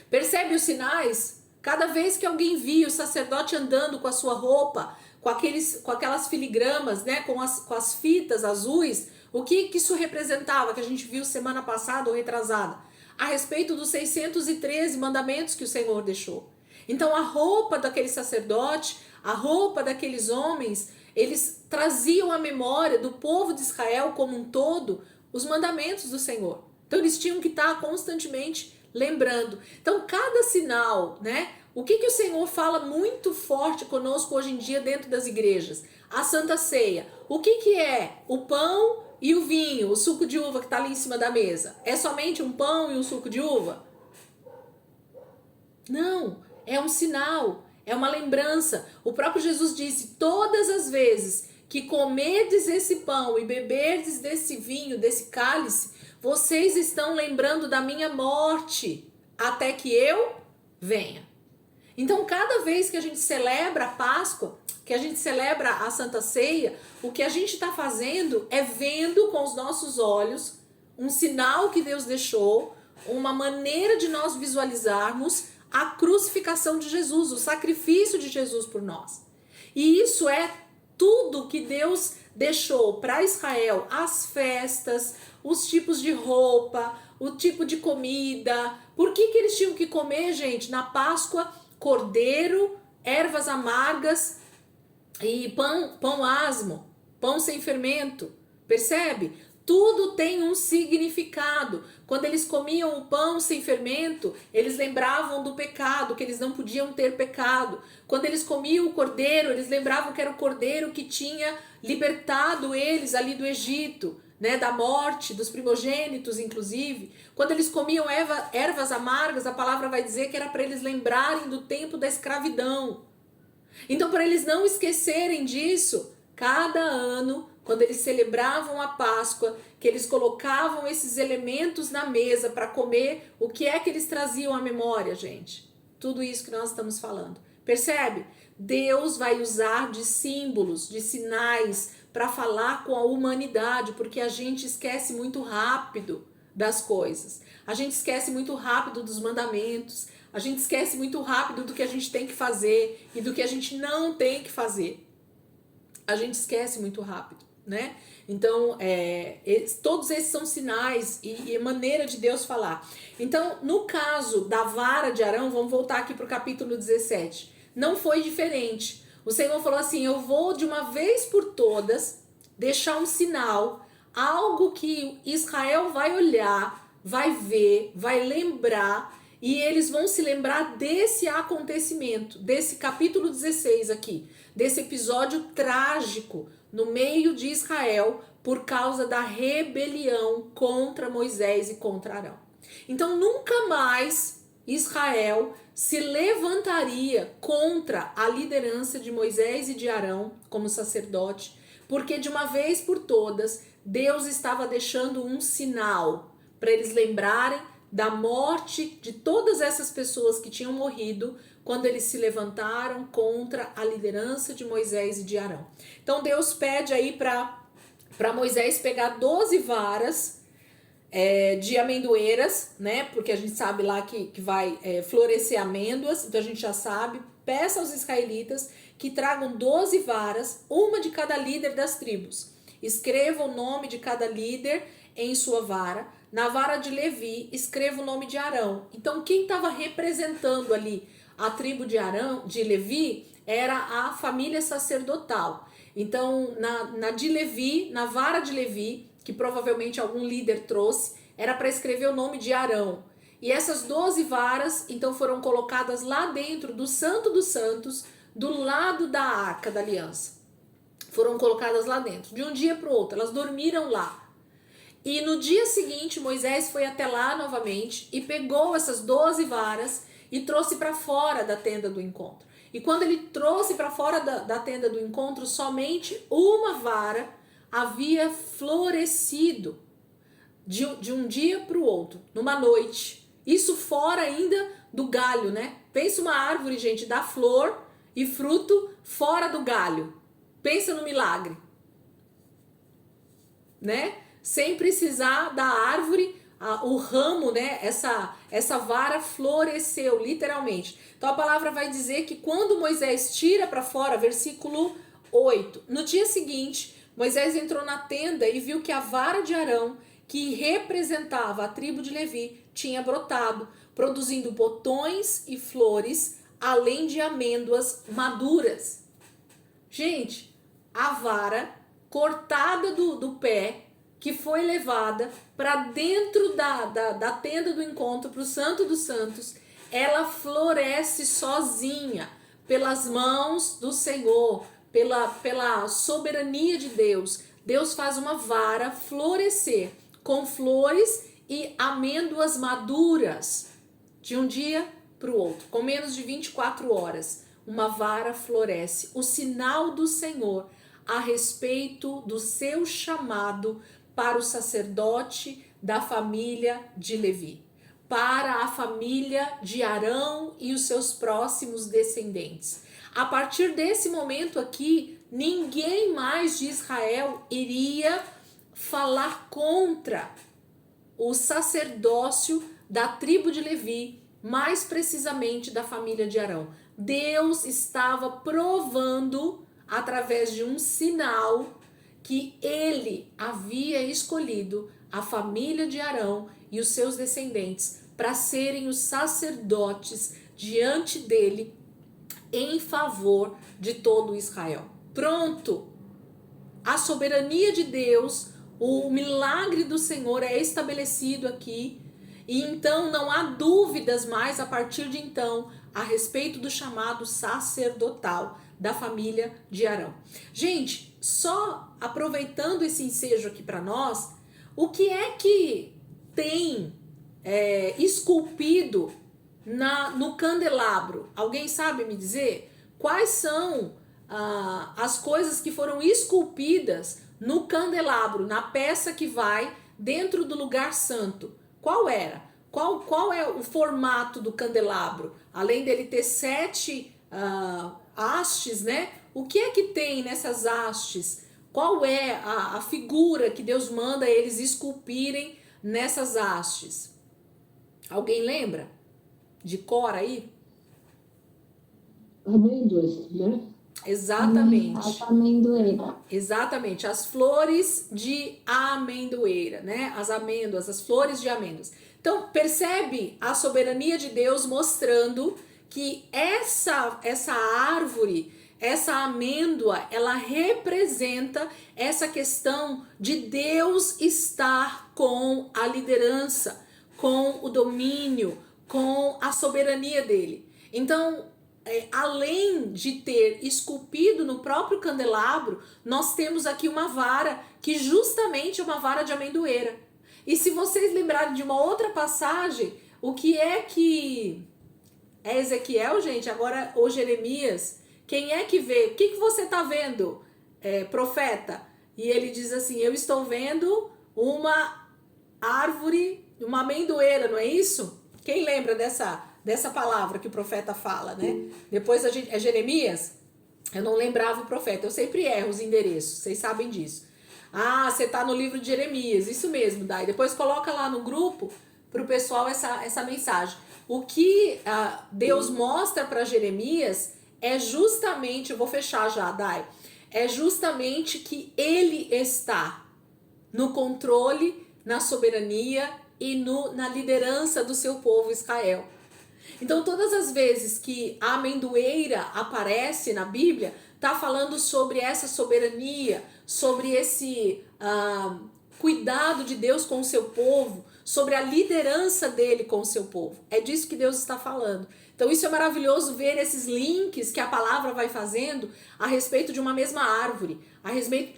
Percebe os sinais? Cada vez que alguém via o sacerdote andando com a sua roupa, com aquelas filigramas, né, com as fitas azuis, o que isso representava, que a gente viu semana passada ou retrasada? A respeito dos 613 mandamentos que o Senhor deixou. Então a roupa daquele sacerdote, a roupa daqueles homens, eles traziam à memória do povo de Israel como um todo os mandamentos do Senhor. Então eles tinham que estar constantemente lembrando. Então cada sinal, né? O que o Senhor fala muito forte conosco hoje em dia dentro das igrejas? A Santa Ceia. O que é o pão e o vinho, o suco de uva que está ali em cima da mesa? É somente um pão e um suco de uva? Não. É um sinal, é uma lembrança. O próprio Jesus disse: todas as vezes que comerdes esse pão e beberdes desse vinho, desse cálice, vocês estão lembrando da minha morte até que eu venha. Então, cada vez que a gente celebra a Páscoa, que a gente celebra a Santa Ceia, o que a gente está fazendo é vendo com os nossos olhos um sinal que Deus deixou, uma maneira de nós visualizarmos a crucificação de Jesus, o sacrifício de Jesus por nós. E isso é tudo que Deus deixou para Israel, as festas, os tipos de roupa, o tipo de comida. Por que eles tinham que comer, gente, na Páscoa, cordeiro, ervas amargas, e pão asmo, pão sem fermento, percebe? Tudo tem um significado. Quando eles comiam o pão sem fermento, eles lembravam do pecado, que eles não podiam ter pecado. Quando eles comiam o cordeiro, eles lembravam que era o cordeiro que tinha libertado eles ali do Egito, né, da morte, dos primogênitos, inclusive. Quando eles comiam ervas amargas, a palavra vai dizer que era para eles lembrarem do tempo da escravidão. Então, para eles não esquecerem disso, cada ano, quando eles celebravam a Páscoa, que eles colocavam esses elementos na mesa para comer, o que é que eles traziam à memória, gente? Tudo isso que nós estamos falando. Percebe? Deus vai usar de símbolos, de sinais, para falar com a humanidade, porque a gente esquece muito rápido das coisas. A gente esquece muito rápido dos mandamentos. A gente esquece muito rápido do que a gente tem que fazer e do que a gente não tem que fazer. A gente esquece muito rápido, né? Então, todos esses são sinais e maneira de Deus falar. Então, no caso da vara de Arão, vamos voltar aqui para o capítulo 17. Não foi diferente. O Senhor falou assim, eu vou de uma vez por todas deixar um sinal, algo que Israel vai olhar, vai ver, vai lembrar, e eles vão se lembrar desse acontecimento, desse capítulo 16 aqui, desse episódio trágico no meio de Israel por causa da rebelião contra Moisés e contra Arão. Então nunca mais Israel se levantaria contra a liderança de Moisés e de Arão como sacerdote, porque de uma vez por todas Deus estava deixando um sinal para eles lembrarem da morte de todas essas pessoas que tinham morrido quando eles se levantaram contra a liderança de Moisés e de Arão. Então Deus pede aí para Moisés pegar 12 varas de amendoeiras, né? Porque a gente sabe lá que vai florescer amêndoas, então a gente já sabe. Peça aos israelitas que tragam 12 varas, uma de cada líder das tribos. Escreva o nome de cada líder em sua vara. Na vara de Levi, escreva o nome de Arão. Então, quem estava representando ali a tribo de Arão, de Levi, era a família sacerdotal. Então, na de Levi, na vara de Levi, que provavelmente algum líder trouxe, era para escrever o nome de Arão. E essas 12 varas, então, foram colocadas lá dentro do Santo dos Santos, do lado da Arca da Aliança. Foram colocadas lá dentro, de um dia para o outro, elas dormiram lá. E no dia seguinte, Moisés foi até lá novamente e pegou essas 12 varas e trouxe para fora da tenda do encontro. E quando ele trouxe para fora da tenda do encontro, somente uma vara havia florescido de um dia para o outro, numa noite. Isso fora ainda do galho, né? Pensa uma árvore, gente, da flor e fruto fora do galho. Pensa no milagre, né? Sem precisar da árvore, o ramo, né? Essa vara floresceu, literalmente. Então a palavra vai dizer que quando Moisés tira para fora, versículo 8, no dia seguinte, Moisés entrou na tenda e viu que a vara de Arão, que representava a tribo de Levi, tinha brotado, produzindo botões e flores, além de amêndoas maduras. Gente, a vara cortada do pé, que foi levada para dentro da tenda do encontro, para o Santo dos Santos, ela floresce sozinha, pelas mãos do Senhor, pela soberania de Deus. Deus faz uma vara florescer com flores e amêndoas maduras, de um dia para o outro, com menos de 24 horas. Uma vara floresce, o sinal do Senhor a respeito do seu chamado para o sacerdote da família de Levi, para a família de Arão e os seus próximos descendentes. A partir desse momento aqui, ninguém mais de Israel iria falar contra o sacerdócio da tribo de Levi, mais precisamente da família de Arão. Deus estava provando, através de um sinal, que ele havia escolhido a família de Arão e os seus descendentes para serem os sacerdotes diante dele em favor de todo Israel. pronto. A soberania de Deus, o milagre do Senhor é estabelecido aqui. E então não há dúvidas mais a partir de então a respeito do chamado sacerdotal da família de Arão. Gente, só aproveitando esse ensejo aqui para nós, o que é que tem esculpido no candelabro? Alguém sabe me dizer quais são as coisas que foram esculpidas no candelabro, na peça que vai dentro do lugar santo? Qual era? Qual é o formato do candelabro? Além dele ter 7 hastes, né? O que é que tem nessas hastes? Qual é a figura que Deus manda eles esculpirem nessas hastes? Alguém lembra? De cor aí? Amêndoas, né? Exatamente. As amendoeiras. Exatamente, as flores de amendoeira, né? As amêndoas, as flores de amêndoas. Então, percebe a soberania de Deus mostrando que essa árvore, essa amêndoa, ela representa essa questão de Deus estar com a liderança, com o domínio, com a soberania dele. Então, além de ter esculpido no próprio candelabro, nós temos aqui uma vara que justamente é uma vara de amendoeira. E se vocês lembrarem de uma outra passagem, o que é que é Ezequiel, gente? Agora, ou Jeremias, quem é que vê? O que você está vendo, profeta? E ele diz assim, eu estou vendo uma árvore, uma amendoeira, não é isso? Quem lembra dessa palavra que o profeta fala, né? Depois é Jeremias? Eu não lembrava o profeta, eu sempre erro os endereços, vocês sabem disso. Ah, você tá no livro de Jeremias, isso mesmo, Dai. Depois coloca lá no grupo pro pessoal essa mensagem. O que Deus mostra para Jeremias é justamente, eu vou fechar já, Dai, é justamente que ele está no controle, na soberania e na liderança do seu povo Israel. Então, todas as vezes que a amendoeira aparece na Bíblia, está falando sobre essa soberania, sobre esse cuidado de Deus com o seu povo, sobre a liderança dele com o seu povo. É disso que Deus está falando. Então, isso é maravilhoso ver esses links que a palavra vai fazendo a respeito de uma mesma árvore, a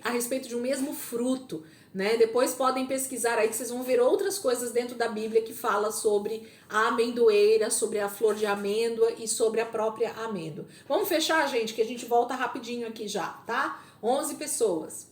respeito de um mesmo fruto, né? Depois podem pesquisar aí que vocês vão ver outras coisas dentro da Bíblia que fala sobre a amendoeira, sobre a flor de amêndoa e sobre a própria amêndoa. Vamos fechar, gente, que a gente volta rapidinho aqui já, tá? 11 pessoas.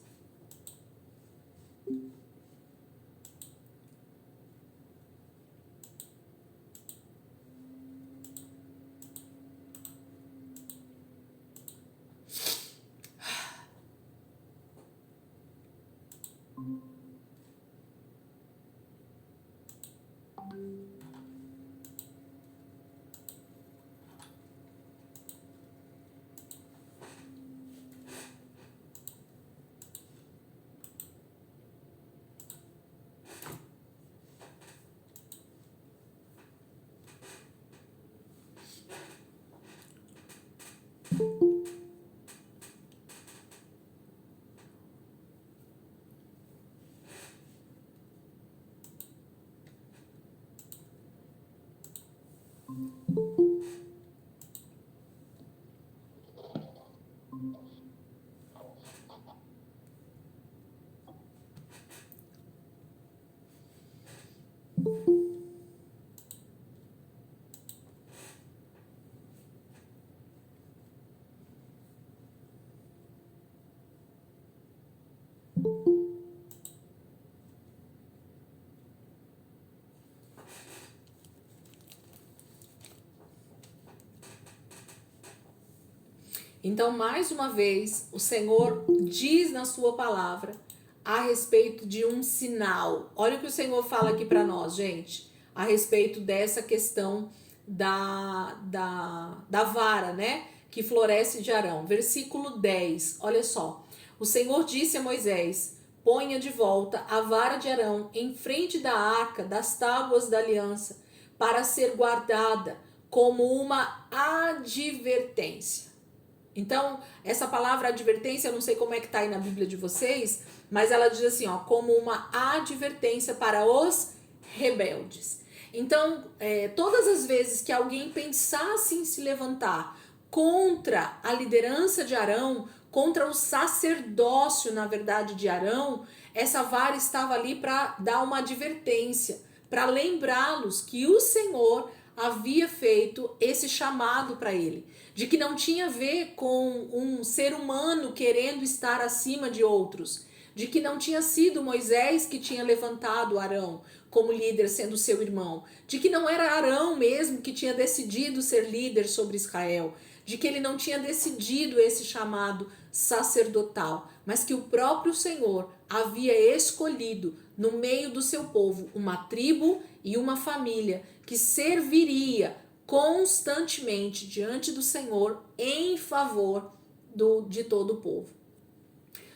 Então, mais uma vez, o Senhor diz na sua palavra a respeito de um sinal. Olha o que o Senhor fala aqui para nós, gente, a respeito dessa questão da vara, né, que floresce de Arão. Versículo 10, olha só. O Senhor disse a Moisés, ponha de volta a vara de Arão em frente da arca das tábuas da aliança, para ser guardada como uma advertência. Então, essa palavra advertência, eu não sei como é que tá aí na Bíblia de vocês, mas ela diz assim, ó, como uma advertência para os rebeldes. Então, todas as vezes que alguém pensasse em se levantar contra a liderança de Arão, contra o sacerdócio, na verdade, de Arão, essa vara estava ali para dar uma advertência, para lembrá-los que o Senhor havia feito esse chamado para ele, de que não tinha a ver com um ser humano querendo estar acima de outros, de que não tinha sido Moisés que tinha levantado Arão como líder, sendo seu irmão, de que não era Arão mesmo que tinha decidido ser líder sobre Israel, de que ele não tinha decidido esse chamado sacerdotal, mas que o próprio Senhor havia escolhido no meio do seu povo uma tribo e uma família que serviria constantemente diante do Senhor em favor de todo o povo.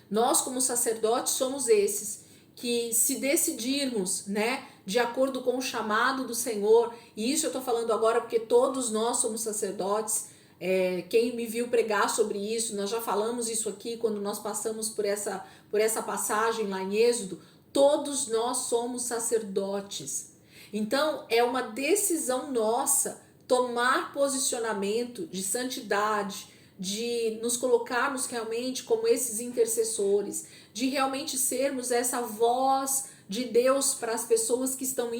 Nós, como sacerdotes, somos esses que, se decidirmos, né, de acordo com o chamado do Senhor, e isso eu estou falando agora porque todos nós somos sacerdotes. Quem me viu pregar sobre isso, nós já falamos isso aqui quando nós passamos por essa passagem lá em Êxodo. Todos nós somos sacerdotes. Então, é uma decisão nossa tomar posicionamento de santidade, de nos colocarmos realmente como esses intercessores, de realmente sermos essa voz de Deus para as pessoas que estão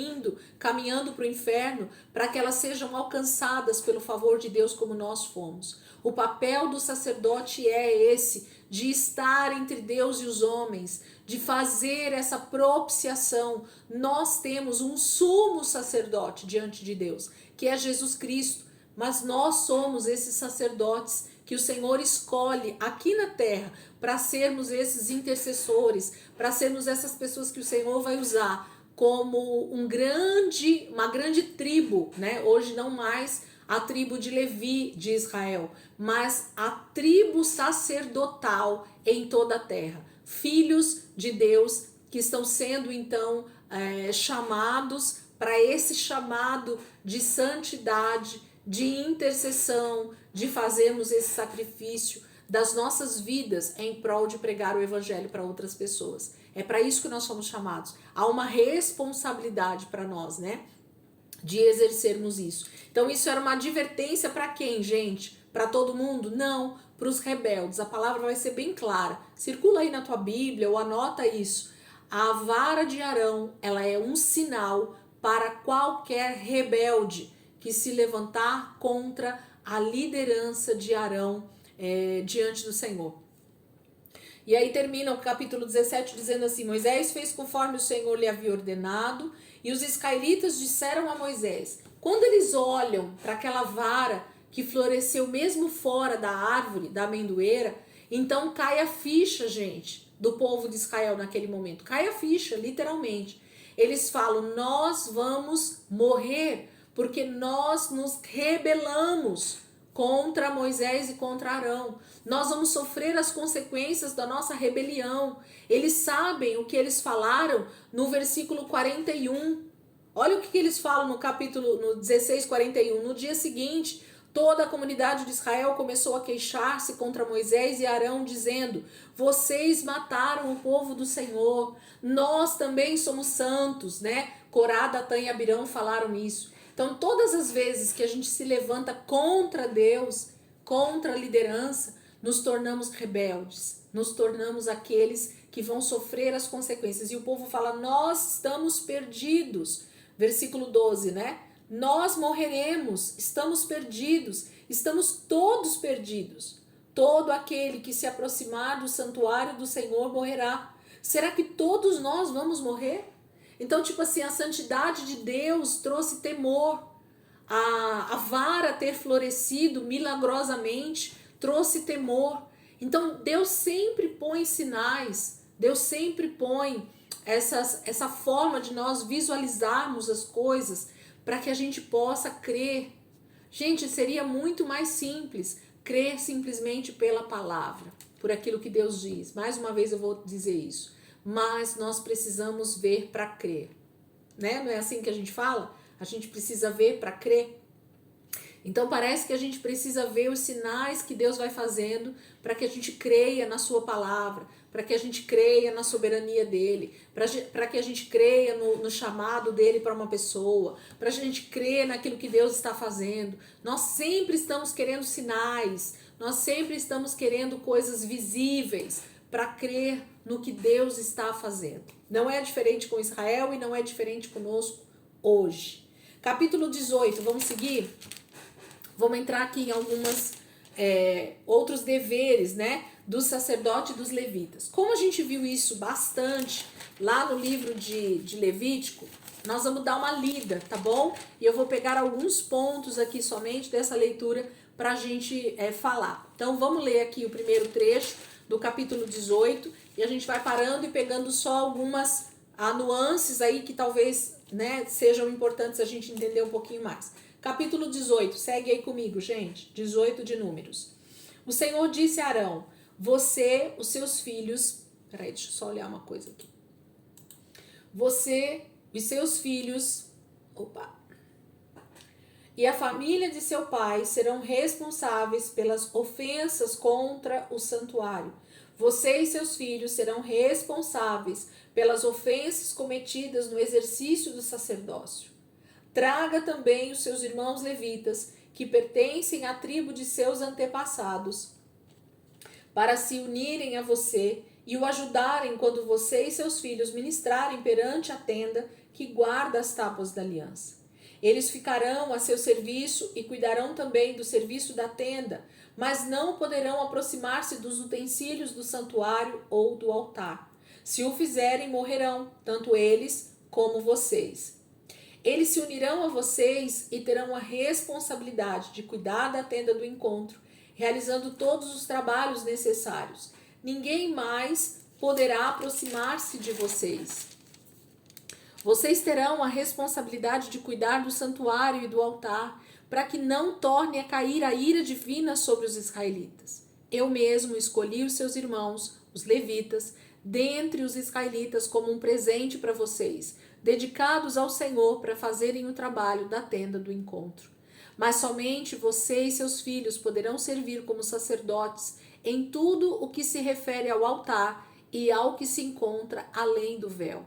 caminhando para o inferno, para que elas sejam alcançadas pelo favor de Deus como nós fomos. O papel do sacerdote é esse, de estar entre Deus e os homens, de fazer essa propiciação. Nós temos um sumo sacerdote diante de Deus, que é Jesus Cristo, mas nós somos esses sacerdotes que o Senhor escolhe aqui na terra para sermos esses intercessores, para sermos essas pessoas que o Senhor vai usar como uma grande tribo, né? Hoje não mais a tribo de Levi de Israel, mas a tribo sacerdotal em toda a terra. Filhos de Deus que estão sendo então chamados para esse chamado de santidade, de intercessão, de fazermos esse sacrifício das nossas vidas em prol de pregar o evangelho para outras pessoas. É para isso que nós somos chamados. Há uma responsabilidade para nós, né? De exercermos isso. Então isso era uma advertência para quem, gente? Para todo mundo? Não, para os rebeldes. A palavra vai ser bem clara. Circula aí na tua Bíblia ou anota isso. A vara de Arão, ela é um sinal para qualquer rebelde que se levantar contra a liderança de Arão diante do Senhor. E aí termina o capítulo 17 dizendo assim: Moisés fez conforme o Senhor lhe havia ordenado, e os israelitas disseram a Moisés: quando eles olham para aquela vara que floresceu mesmo fora da árvore, da amendoeira, então cai a ficha, gente, do povo de Israel naquele momento. Cai a ficha, literalmente. Eles falam: nós vamos morrer, porque nós nos rebelamos contra Moisés e contra Arão. Nós vamos sofrer as consequências da nossa rebelião. Eles sabem o que eles falaram no versículo 41. Olha o que eles falam no 16, 41. No dia seguinte, toda a comunidade de Israel começou a queixar-se contra Moisés e Arão, dizendo: vocês mataram o povo do Senhor, nós também somos santos, né? Corá, Datã e Abirão falaram isso. Então, todas as vezes que a gente se levanta contra Deus, contra a liderança, nos tornamos rebeldes, nos tornamos aqueles que vão sofrer as consequências. E o povo fala: nós estamos perdidos. Versículo 12, né? Nós morreremos, estamos perdidos, estamos todos perdidos. Todo aquele que se aproximar do santuário do Senhor morrerá. Será que todos nós vamos morrer? Então, tipo assim, a santidade de Deus trouxe temor. A vara ter florescido milagrosamente trouxe temor. Então, Deus sempre põe sinais, Deus sempre põe essa forma de nós visualizarmos as coisas para que a gente possa crer. Gente, seria muito mais simples crer simplesmente pela palavra, por aquilo que Deus diz. Mais uma vez eu vou dizer isso. Mas nós precisamos ver para crer, né? Não é assim que a gente fala? A gente precisa ver para crer. Então parece que a gente precisa ver os sinais que Deus vai fazendo para que a gente creia na sua palavra, para que a gente creia na soberania dele, para que a gente creia no chamado dele para uma pessoa, para a gente crer naquilo que Deus está fazendo. Nós sempre estamos querendo sinais, nós sempre estamos querendo coisas visíveis para crer no que Deus está fazendo. Não é diferente com Israel e não é diferente conosco hoje. Capítulo 18, vamos seguir? Vamos entrar aqui em algumas outros deveres, né, do sacerdote e dos levitas. Como a gente viu isso bastante lá no livro de Levítico, nós vamos dar uma lida, tá bom? E eu vou pegar alguns pontos aqui somente dessa leitura para a gente falar. Então vamos ler aqui o primeiro trecho do capítulo 18 e a gente vai parando e pegando só algumas nuances aí que talvez, né, sejam importantes a gente entender um pouquinho mais. Capítulo 18, segue aí comigo, gente. 18 de Números. O Senhor disse a Arão: você, os seus filhos... Peraí, deixa eu só olhar uma coisa aqui. Você, os seus filhos... e a família de seu pai serão responsáveis pelas ofensas contra o santuário. Você e seus filhos serão responsáveis pelas ofensas cometidas no exercício do sacerdócio. Traga também os seus irmãos levitas, que pertencem à tribo de seus antepassados, para se unirem a você e o ajudarem quando você e seus filhos ministrarem perante a tenda que guarda as tábuas da aliança. Eles ficarão a seu serviço e cuidarão também do serviço da tenda, mas não poderão aproximar-se dos utensílios do santuário ou do altar. Se o fizerem, morrerão, tanto eles como vocês. Eles se unirão a vocês e terão a responsabilidade de cuidar da tenda do encontro, realizando todos os trabalhos necessários. Ninguém mais poderá aproximar-se de vocês. Vocês terão a responsabilidade de cuidar do santuário e do altar, para que não torne a cair a ira divina sobre os israelitas. Eu mesmo escolhi os seus irmãos, os levitas, dentre os israelitas como um presente para vocês, dedicados ao Senhor para fazerem o trabalho da tenda do encontro. Mas somente você e seus filhos poderão servir como sacerdotes em tudo o que se refere ao altar e ao que se encontra além do véu.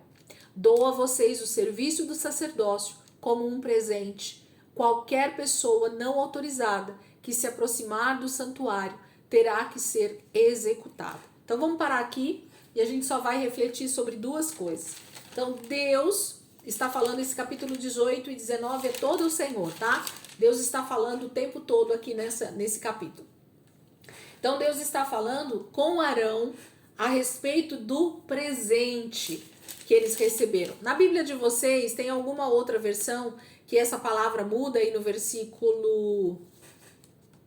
Dou a vocês o serviço do sacerdócio como um presente. Qualquer pessoa não autorizada que se aproximar do santuário terá que ser executada. Então vamos parar aqui e a gente só vai refletir sobre duas coisas. Então Deus está falando, esse capítulo 18 e 19 é todo o Senhor, tá? Deus está falando o tempo todo aqui nesse capítulo. Então Deus está falando com Arão a respeito do presente que eles receberam. Na Bíblia de vocês tem alguma outra versão que essa palavra muda aí no versículo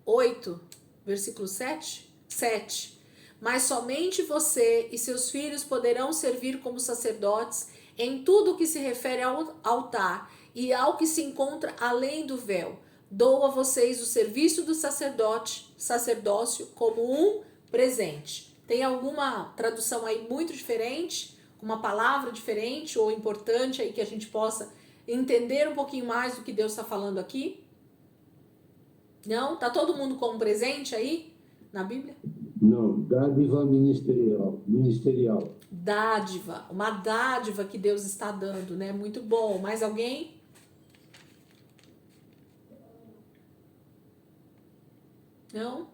8, versículo 7? 7. Mas somente você e seus filhos poderão servir como sacerdotes em tudo o que se refere ao altar e ao que se encontra além do véu. Dou a vocês o serviço do sacerdócio como um presente. Tem alguma tradução aí muito diferente? Uma palavra diferente ou importante aí que a gente possa entender um pouquinho mais do que Deus está falando aqui? Não? Tá todo mundo com um presente aí na Bíblia? Não, dádiva ministerial. Dádiva, uma dádiva que Deus está dando, né? Muito bom. Mais alguém? Não?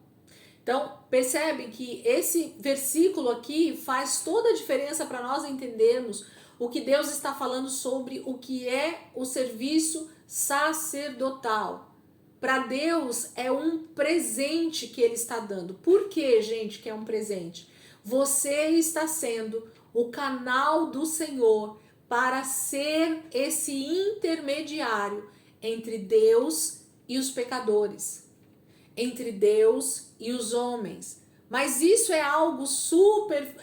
Então, percebe que esse versículo aqui faz toda a diferença para nós entendermos o que Deus está falando sobre o que é o serviço sacerdotal. Para Deus é um presente que Ele está dando. Por que, gente, que é um presente? Você está sendo o canal do Senhor para ser esse intermediário entre Deus e os pecadores, entre Deus e os homens. Mas isso é algo super...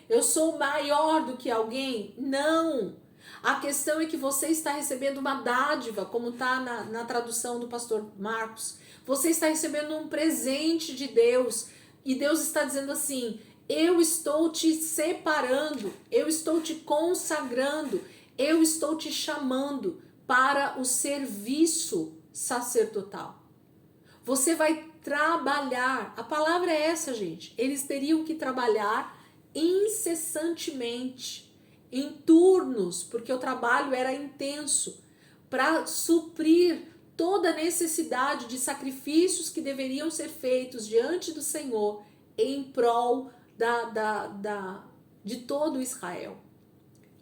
eu sou maior do que alguém? Não! A questão é que você está recebendo uma dádiva, como está na tradução do pastor Marcos. Você está recebendo um presente de Deus. E Deus está dizendo assim: eu estou te separando, eu estou te consagrando, eu estou te chamando para o serviço sacerdotal. Você vai trabalhar. A palavra é essa, gente. Eles teriam que trabalhar incessantemente, em turnos, porque o trabalho era intenso, para suprir toda a necessidade de sacrifícios que deveriam ser feitos diante do Senhor em prol de todo Israel.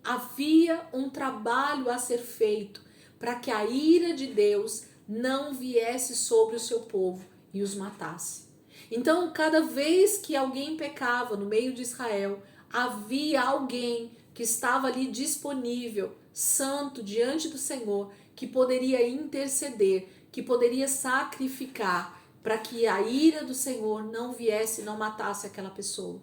Havia um trabalho a ser feito para que a ira de Deus não viesse sobre o seu povo e os matasse. Então, cada vez que alguém pecava no meio de Israel, havia alguém que estava ali disponível, santo, diante do Senhor, que poderia interceder, que poderia sacrificar para que a ira do Senhor não viesse e não matasse aquela pessoa.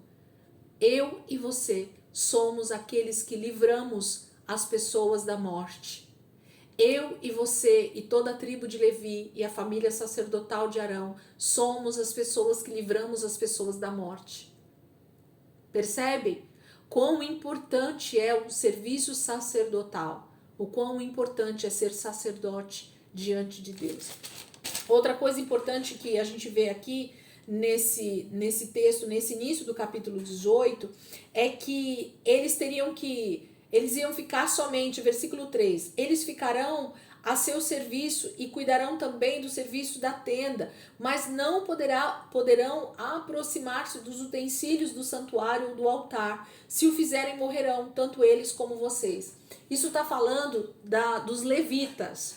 Eu e você somos aqueles que livramos as pessoas da morte. Eu e você e toda a tribo de Levi e a família sacerdotal de Arão somos as pessoas que livramos as pessoas da morte. Percebem? Quão importante é o serviço sacerdotal, o quão importante é ser sacerdote diante de Deus. Outra coisa importante que a gente vê aqui nesse texto, nesse início do capítulo 18, é que eles iam ficar somente, versículo 3, eles ficarão a seu serviço e cuidarão também do serviço da tenda, mas não poderão aproximar-se dos utensílios do santuário ou do altar. Se o fizerem, morrerão, tanto eles como vocês. Isso está falando dos levitas,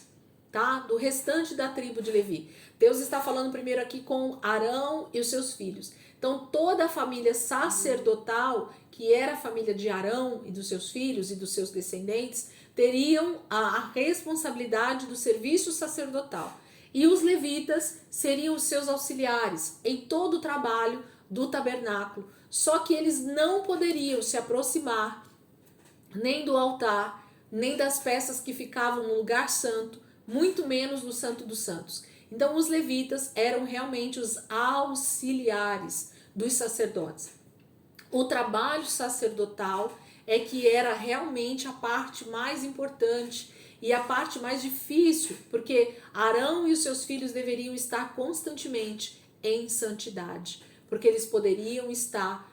tá? Do restante da tribo de Levi. Deus está falando primeiro aqui com Arão e os seus filhos. Então, toda a família sacerdotal, que era a família de Arão e dos seus filhos e dos seus descendentes, teriam a responsabilidade do serviço sacerdotal. E os levitas seriam os seus auxiliares em todo o trabalho do tabernáculo. Só que eles não poderiam se aproximar nem do altar, nem das peças que ficavam no lugar santo, muito menos no Santo dos Santos. Então, os levitas eram realmente os auxiliares dos sacerdotes. O trabalho sacerdotal é que era realmente a parte mais importante e a parte mais difícil, porque Arão e os seus filhos deveriam estar constantemente em santidade, porque eles poderiam estar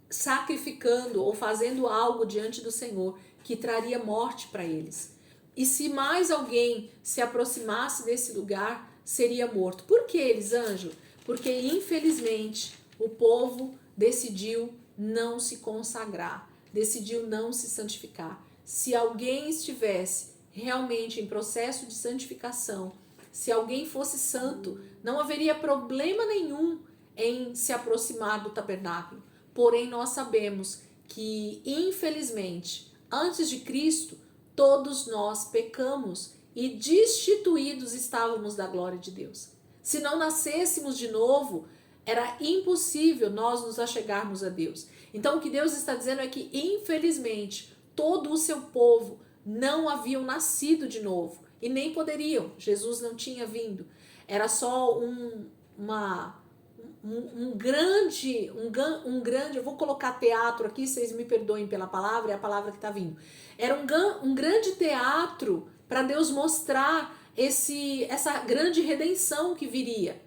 sacrificando ou fazendo algo diante do Senhor que traria morte para eles. E se mais alguém se aproximasse desse lugar, seria morto. Por que, Elisângela? Porque infelizmente o povo decidiu não se consagrar, decidiu não se santificar. Se alguém estivesse realmente em processo de santificação, se alguém fosse santo, não haveria problema nenhum em se aproximar do tabernáculo. Porém, nós sabemos que, infelizmente, antes de Cristo, todos nós pecamos e destituídos estávamos da glória de Deus. Se não nascêssemos de novo, era impossível nós nos achegarmos a Deus. Então, o que Deus está dizendo é que, infelizmente, todo o seu povo não haviam nascido de novo e nem poderiam. Jesus não tinha vindo. Era só um grande, eu vou colocar teatro aqui, vocês me perdoem pela palavra, é a palavra que está vindo. Era um grande teatro para Deus mostrar essa grande redenção que viria.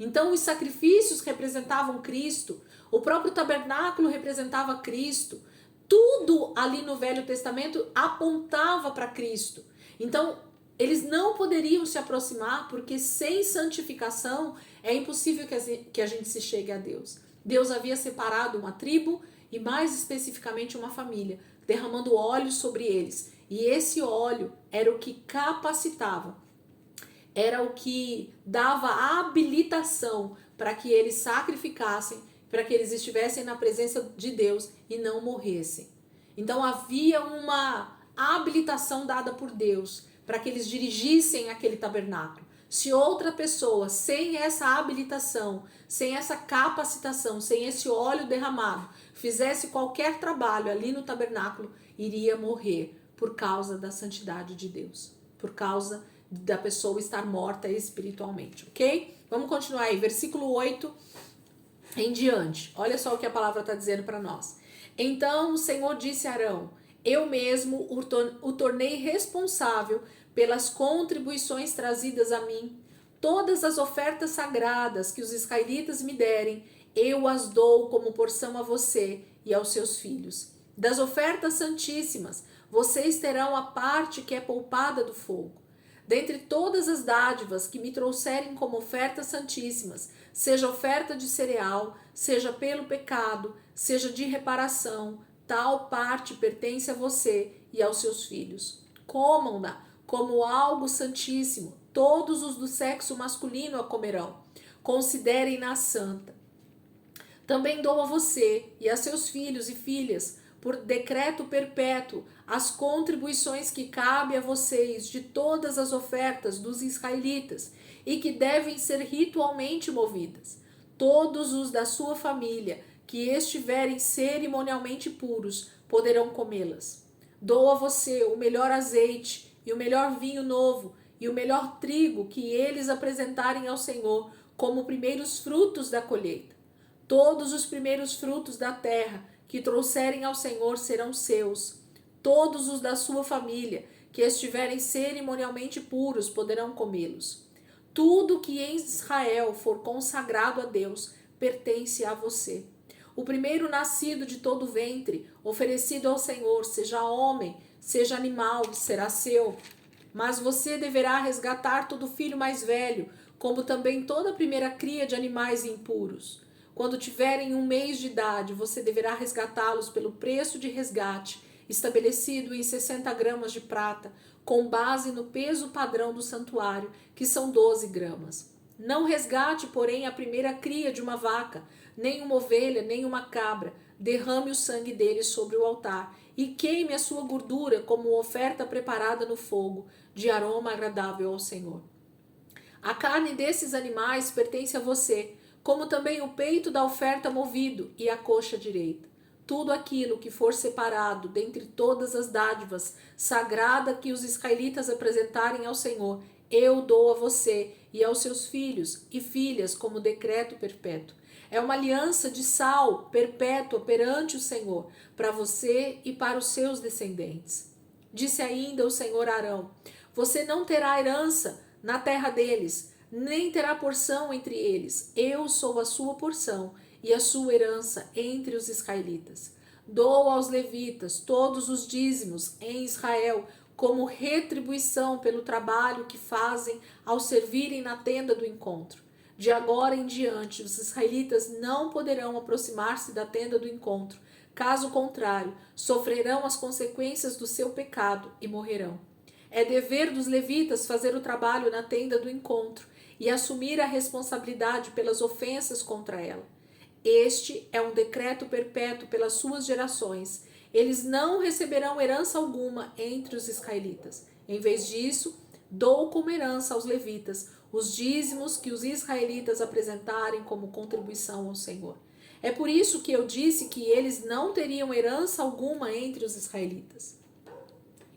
Então, os sacrifícios representavam Cristo, o próprio tabernáculo representava Cristo, tudo ali no Velho Testamento apontava para Cristo. Então, eles não poderiam se aproximar, porque sem santificação é impossível que a gente se chegue a Deus. Deus havia separado uma tribo e mais especificamente uma família, derramando óleo sobre eles. E esse óleo era o que capacitava, era o que dava habilitação para que eles sacrificassem, para que eles estivessem na presença de Deus e não morressem. Então havia uma habilitação dada por Deus para que eles dirigissem aquele tabernáculo. Se outra pessoa, sem essa habilitação, sem essa capacitação, sem esse óleo derramado, fizesse qualquer trabalho ali no tabernáculo, iria morrer por causa da santidade de Deus, por causa da pessoa estar morta espiritualmente, ok? Vamos continuar aí, versículo 8 em diante. Olha só o que a palavra está dizendo para nós. Então o Senhor disse a Arão: eu mesmo o tornei responsável pelas contribuições trazidas a mim Todas as ofertas sagradas que os israelitas me derem, eu as dou como porção a você e aos seus filhos. Das ofertas santíssimas, vocês terão a parte que é poupada do fogo. Dentre todas as dádivas que me trouxerem como ofertas santíssimas, seja oferta de cereal, seja pelo pecado, seja de reparação, tal parte pertence a você e aos seus filhos. Comam-na como algo santíssimo. Todos os do sexo masculino a comerão. Considerem-na santa. Também dou a você e a seus filhos e filhas, por decreto perpétuo, as contribuições que cabem a vocês de todas as ofertas dos israelitas e que devem ser ritualmente movidas. Todos os da sua família que estiverem cerimonialmente puros poderão comê-las. Dou a você o melhor azeite e o melhor vinho novo e o melhor trigo que eles apresentarem ao Senhor como primeiros frutos da colheita. Todos os primeiros frutos da terra que trouxerem ao Senhor serão seus. Todos os da sua família que estiverem cerimonialmente puros poderão comê-los. Tudo que em Israel for consagrado a Deus pertence a você. O primeiro nascido de todo ventre, oferecido ao Senhor, seja homem, seja animal, será seu. Mas você deverá resgatar todo filho mais velho, como também toda a primeira cria de animais impuros. Quando tiverem 1 mês de idade, você deverá resgatá-los pelo preço de resgate, estabelecido em 60 gramas de prata, com base no peso padrão do santuário, que são 12 gramas. Não resgate, porém, a primeira cria de uma vaca, nem uma ovelha, nem uma cabra. Derrame o sangue deles sobre o altar e queime a sua gordura como oferta preparada no fogo, de aroma agradável ao Senhor. A carne desses animais pertence a você, como também o peito da oferta movido e a coxa direita. Tudo aquilo que for separado dentre todas as dádivas sagradas que os israelitas apresentarem ao Senhor, eu dou a você e aos seus filhos e filhas como decreto perpétuo. É uma aliança de sal perpétua perante o Senhor, para você e para os seus descendentes. Disse ainda o Senhor a Arão: você não terá herança na terra deles, nem terá porção entre eles. Eu sou a sua porção e a sua herança entre os israelitas. Dou aos levitas todos os dízimos em Israel, como retribuição pelo trabalho que fazem ao servirem na tenda do encontro. De agora em diante, os israelitas não poderão aproximar-se da tenda do encontro. Caso contrário, sofrerão as consequências do seu pecado e morrerão. É dever dos levitas fazer o trabalho na tenda do encontro e assumir a responsabilidade pelas ofensas contra ela. Este é um decreto perpétuo pelas suas gerações. Eles não receberão herança alguma entre os israelitas. Em vez disso, dou como herança aos levitas os dízimos que os israelitas apresentarem como contribuição ao Senhor. É por isso que eu disse que eles não teriam herança alguma entre os israelitas.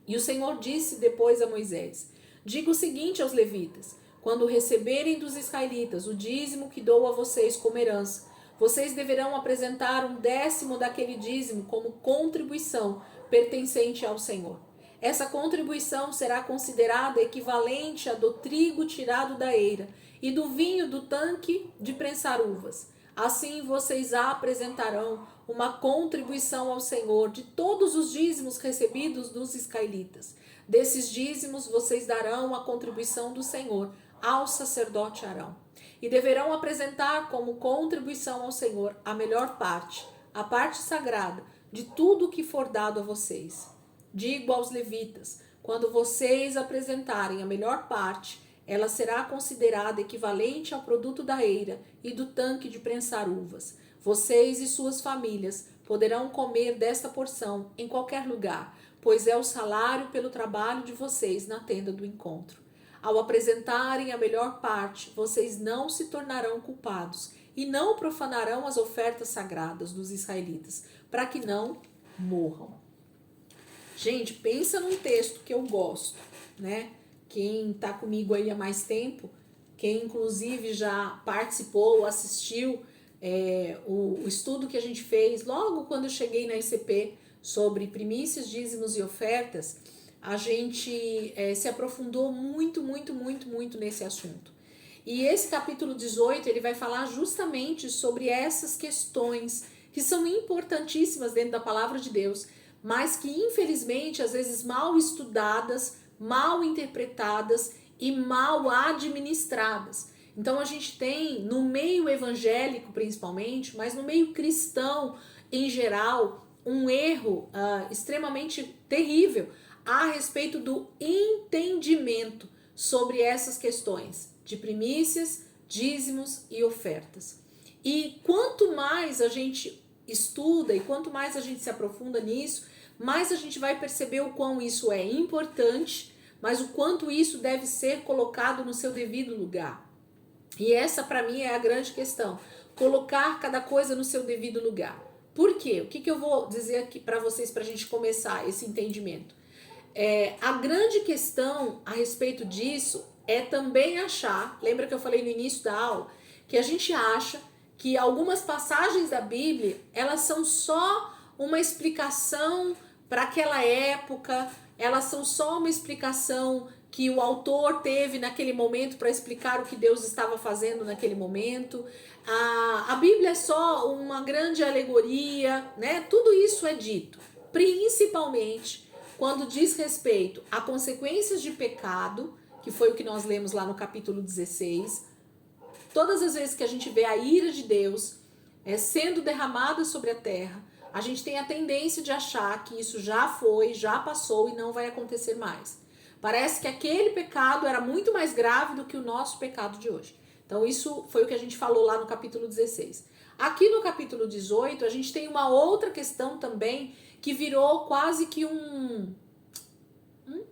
E o Senhor disse depois a Moisés: diga o seguinte aos levitas: quando receberem dos israelitas o dízimo que dou a vocês como herança, vocês deverão apresentar 1/10 daquele dízimo como contribuição pertencente ao Senhor. Essa contribuição será considerada equivalente à do trigo tirado da eira e do vinho do tanque de prensar uvas. Assim vocês apresentarão uma contribuição ao Senhor de todos os dízimos recebidos dos israelitas. Desses dízimos vocês darão a contribuição do Senhor ao sacerdote Arão. E deverão apresentar como contribuição ao Senhor a melhor parte, a parte sagrada, de tudo o que for dado a vocês. Digo aos levitas: quando vocês apresentarem a melhor parte, ela será considerada equivalente ao produto da eira e do tanque de prensar uvas. Vocês e suas famílias poderão comer desta porção em qualquer lugar, pois é o salário pelo trabalho de vocês na tenda do encontro. Ao apresentarem a melhor parte, vocês não se tornarão culpados e não profanarão as ofertas sagradas dos israelitas, para que não morram. Gente, pensa num texto que eu gosto, né? Quem está comigo aí há mais tempo, quem inclusive já participou, assistiu o estudo que a gente fez logo quando eu cheguei na ICP sobre primícias, dízimos e ofertas, a gente se aprofundou muito nesse assunto. E esse capítulo 18, ele vai falar justamente sobre essas questões que são importantíssimas dentro da palavra de Deus, mas que infelizmente às vezes mal estudadas, mal interpretadas e mal administradas. Então a gente tem no meio evangélico principalmente, mas no meio cristão em geral, um erro extremamente terrível a respeito do entendimento sobre essas questões de primícias, dízimos e ofertas. E quanto mais a gente estuda e quanto mais a gente se aprofunda nisso, mais a gente vai perceber o quão isso é importante, mas o quanto isso deve ser colocado no seu devido lugar. E essa para mim é a grande questão, colocar cada coisa no seu devido lugar. Por quê? O que eu vou dizer aqui para vocês para a gente começar esse entendimento? A grande questão a respeito disso é também achar, lembra que eu falei no início da aula, que a gente acha que algumas passagens da Bíblia, elas são só uma explicação para aquela época, elas são só uma explicação que o autor teve naquele momento para explicar o que Deus estava fazendo naquele momento. A Bíblia é só uma grande alegoria, né? Tudo isso é dito, principalmente quando diz respeito a consequências de pecado, que foi o que nós lemos lá no capítulo 16. Todas as vezes que a gente vê a ira de Deus sendo derramada sobre a terra, a gente tem a tendência de achar que isso já foi, já passou e não vai acontecer mais. Parece que aquele pecado era muito mais grave do que o nosso pecado de hoje. Então isso foi o que a gente falou lá no capítulo 16. Aqui no capítulo 18, a gente tem uma outra questão também que virou quase que um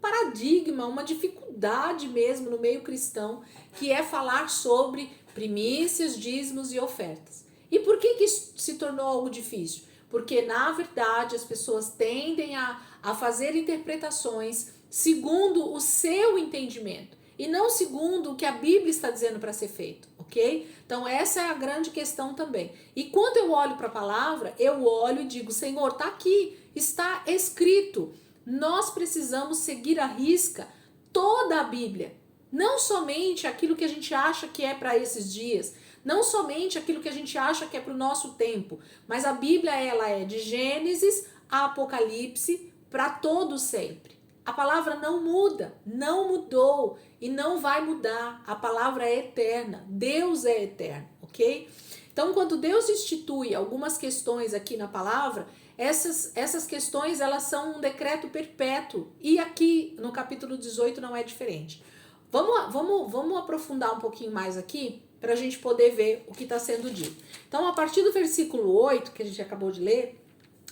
paradigma, uma dificuldade mesmo no meio cristão, que é falar sobre primícias, dízimos e ofertas. E por que isso se tornou algo difícil? Porque, na verdade, as pessoas tendem a fazer interpretações segundo o seu entendimento e não segundo o que a Bíblia está dizendo para ser feito, ok? Então, essa é a grande questão também. E quando eu olho para a palavra, eu olho e digo, Senhor, está aqui, está escrito. Nós precisamos seguir à risca toda a Bíblia, não somente aquilo que a gente acha que é para esses dias, não somente aquilo que a gente acha que é para o nosso tempo, mas a Bíblia ela é de Gênesis a Apocalipse para todo sempre. A palavra não muda, não mudou e não vai mudar. A palavra é eterna, Deus é eterno, ok? Então, quando Deus institui algumas questões aqui na palavra, essas questões elas são um decreto perpétuo e aqui no capítulo 18 não é diferente. Vamos aprofundar um pouquinho mais aqui para a gente poder ver o que está sendo dito. Então, a partir do versículo 8, que a gente acabou de ler,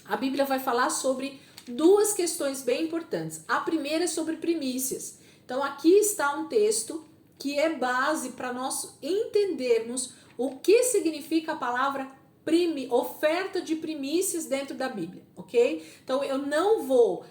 a Bíblia vai falar sobre duas questões bem importantes. A primeira é sobre primícias. Então, aqui está um texto que é base para nós entendermos o que significa a palavra oferta de primícias dentro da Bíblia, ok? Então, eu não vou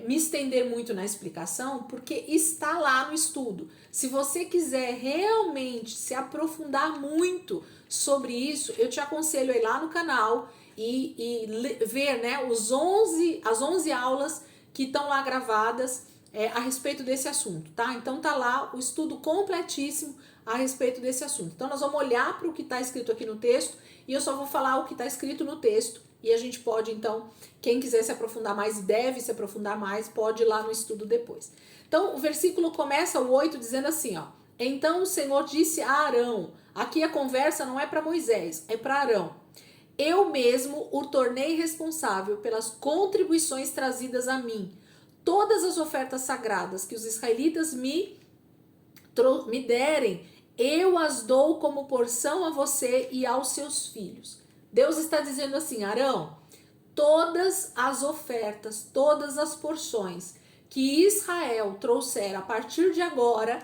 me estender muito na explicação, porque está lá no estudo. Se você quiser realmente se aprofundar muito sobre isso, eu te aconselho a ir lá no canal e ver, né, as 11 aulas que estão lá gravadas a respeito desse assunto, tá? Então tá lá o estudo completíssimo a respeito desse assunto. Então nós vamos olhar para o que está escrito aqui no texto e eu só vou falar o que está escrito no texto e a gente pode, então, quem quiser se aprofundar mais e deve se aprofundar mais, pode ir lá no estudo depois. Então o versículo começa, o 8, dizendo assim, ó: Então o Senhor disse a Arão, aqui a conversa não é para Moisés, é para Arão: Eu mesmo o tornei responsável pelas contribuições trazidas a mim. Todas as ofertas sagradas que os israelitas me derem, eu as dou como porção a você e aos seus filhos. Deus está dizendo assim, Arão, todas as ofertas, todas as porções que Israel trouxer a partir de agora,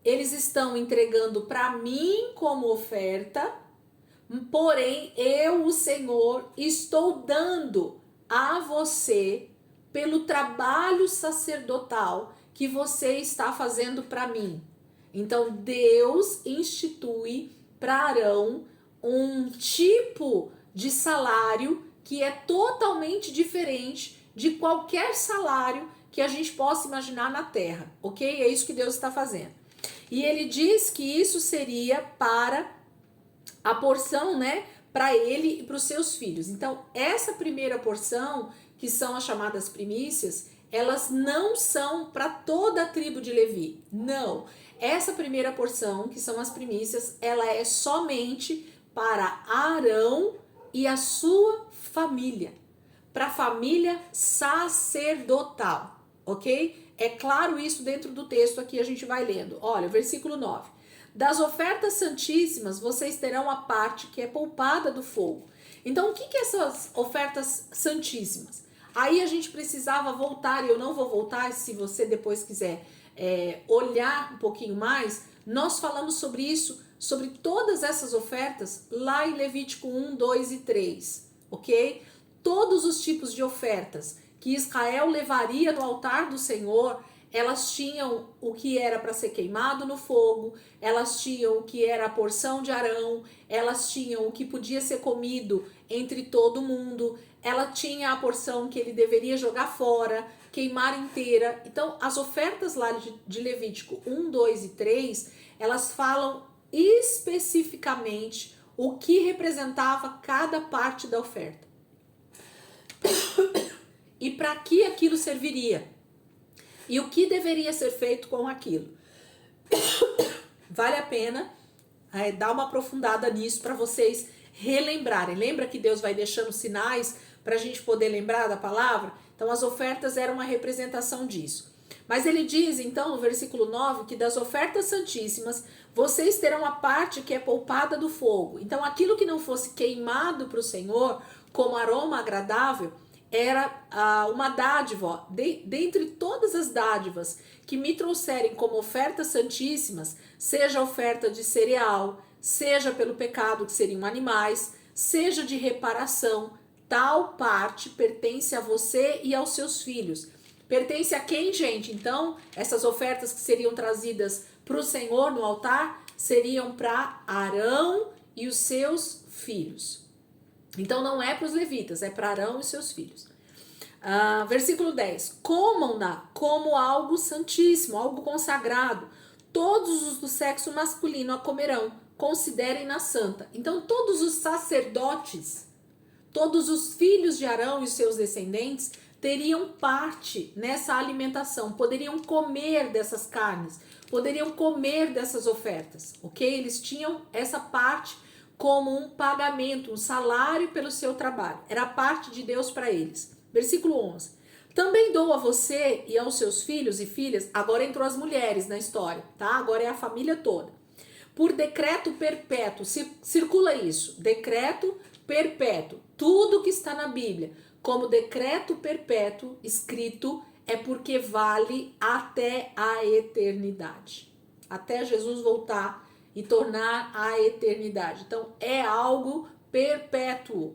eles estão entregando para mim como oferta, porém eu, o Senhor, estou dando a você pelo trabalho sacerdotal que você está fazendo para mim. Então Deus institui para Arão um tipo de salário que é totalmente diferente de qualquer salário que a gente possa imaginar na terra, ok? É isso que Deus está fazendo. E ele diz que isso seria para a porção, né, para ele e para os seus filhos. Então, essa primeira porção, que são as chamadas primícias, elas não são para toda a tribo de Levi. Não. Essa primeira porção, que são as primícias, ela é somente para Arão e a sua família, para a família sacerdotal, ok? É claro isso dentro do texto aqui, a gente vai lendo. Olha, versículo 9. Das ofertas santíssimas, vocês terão a parte que é poupada do fogo. Então, o que é essas ofertas santíssimas? Aí a gente precisava voltar, e eu não vou voltar, se você depois quiser olhar um pouquinho mais, nós falamos sobre isso, sobre todas essas ofertas, lá em Levítico 1, 2 e 3, ok? Todos os tipos de ofertas que Israel levaria no altar do Senhor, elas tinham o que era para ser queimado no fogo, elas tinham o que era a porção de Arão, elas tinham o que podia ser comido entre todo mundo, ela tinha a porção que ele deveria jogar fora, queimar inteira. Então, as ofertas lá de Levítico 1, 2 e 3, elas falam especificamente o que representava cada parte da oferta e para que aquilo serviria e o que deveria ser feito com aquilo. Vale a pena dar uma aprofundada nisso para vocês relembrarem. Lembra que Deus vai deixando sinais para a gente poder lembrar da palavra? Então as ofertas eram uma representação disso. Mas ele diz então no versículo 9 que das ofertas santíssimas vocês terão a parte que é poupada do fogo. Então aquilo que não fosse queimado para o Senhor como aroma agradável era uma dádiva, dentre todas as dádivas que me trouxerem como ofertas santíssimas, seja oferta de cereal, seja pelo pecado que seriam animais, seja de reparação, tal parte pertence a você e aos seus filhos. Pertence a quem, gente? Então, essas ofertas que seriam trazidas para o Senhor no altar seriam para Arão e os seus filhos. Então, não é para os levitas, é para Arão e seus filhos. Versículo 10. Comam-na como algo santíssimo, algo consagrado. Todos os do sexo masculino a comerão. Considerem-na santa. Então, todos os sacerdotes, todos os filhos de Arão e os seus descendentes teriam parte nessa alimentação, poderiam comer dessas carnes, poderiam comer dessas ofertas, ok? Eles tinham essa parte como um pagamento, um salário pelo seu trabalho. Era a parte de Deus para eles. Versículo 11. Também dou a você e aos seus filhos e filhas, agora entrou as mulheres na história, tá? Agora é a família toda. Por decreto perpétuo, circula isso, decreto perpétuo. Tudo que está na Bíblia como decreto perpétuo escrito é porque vale até a eternidade. Até Jesus voltar e tornar a eternidade. Então, é algo perpétuo.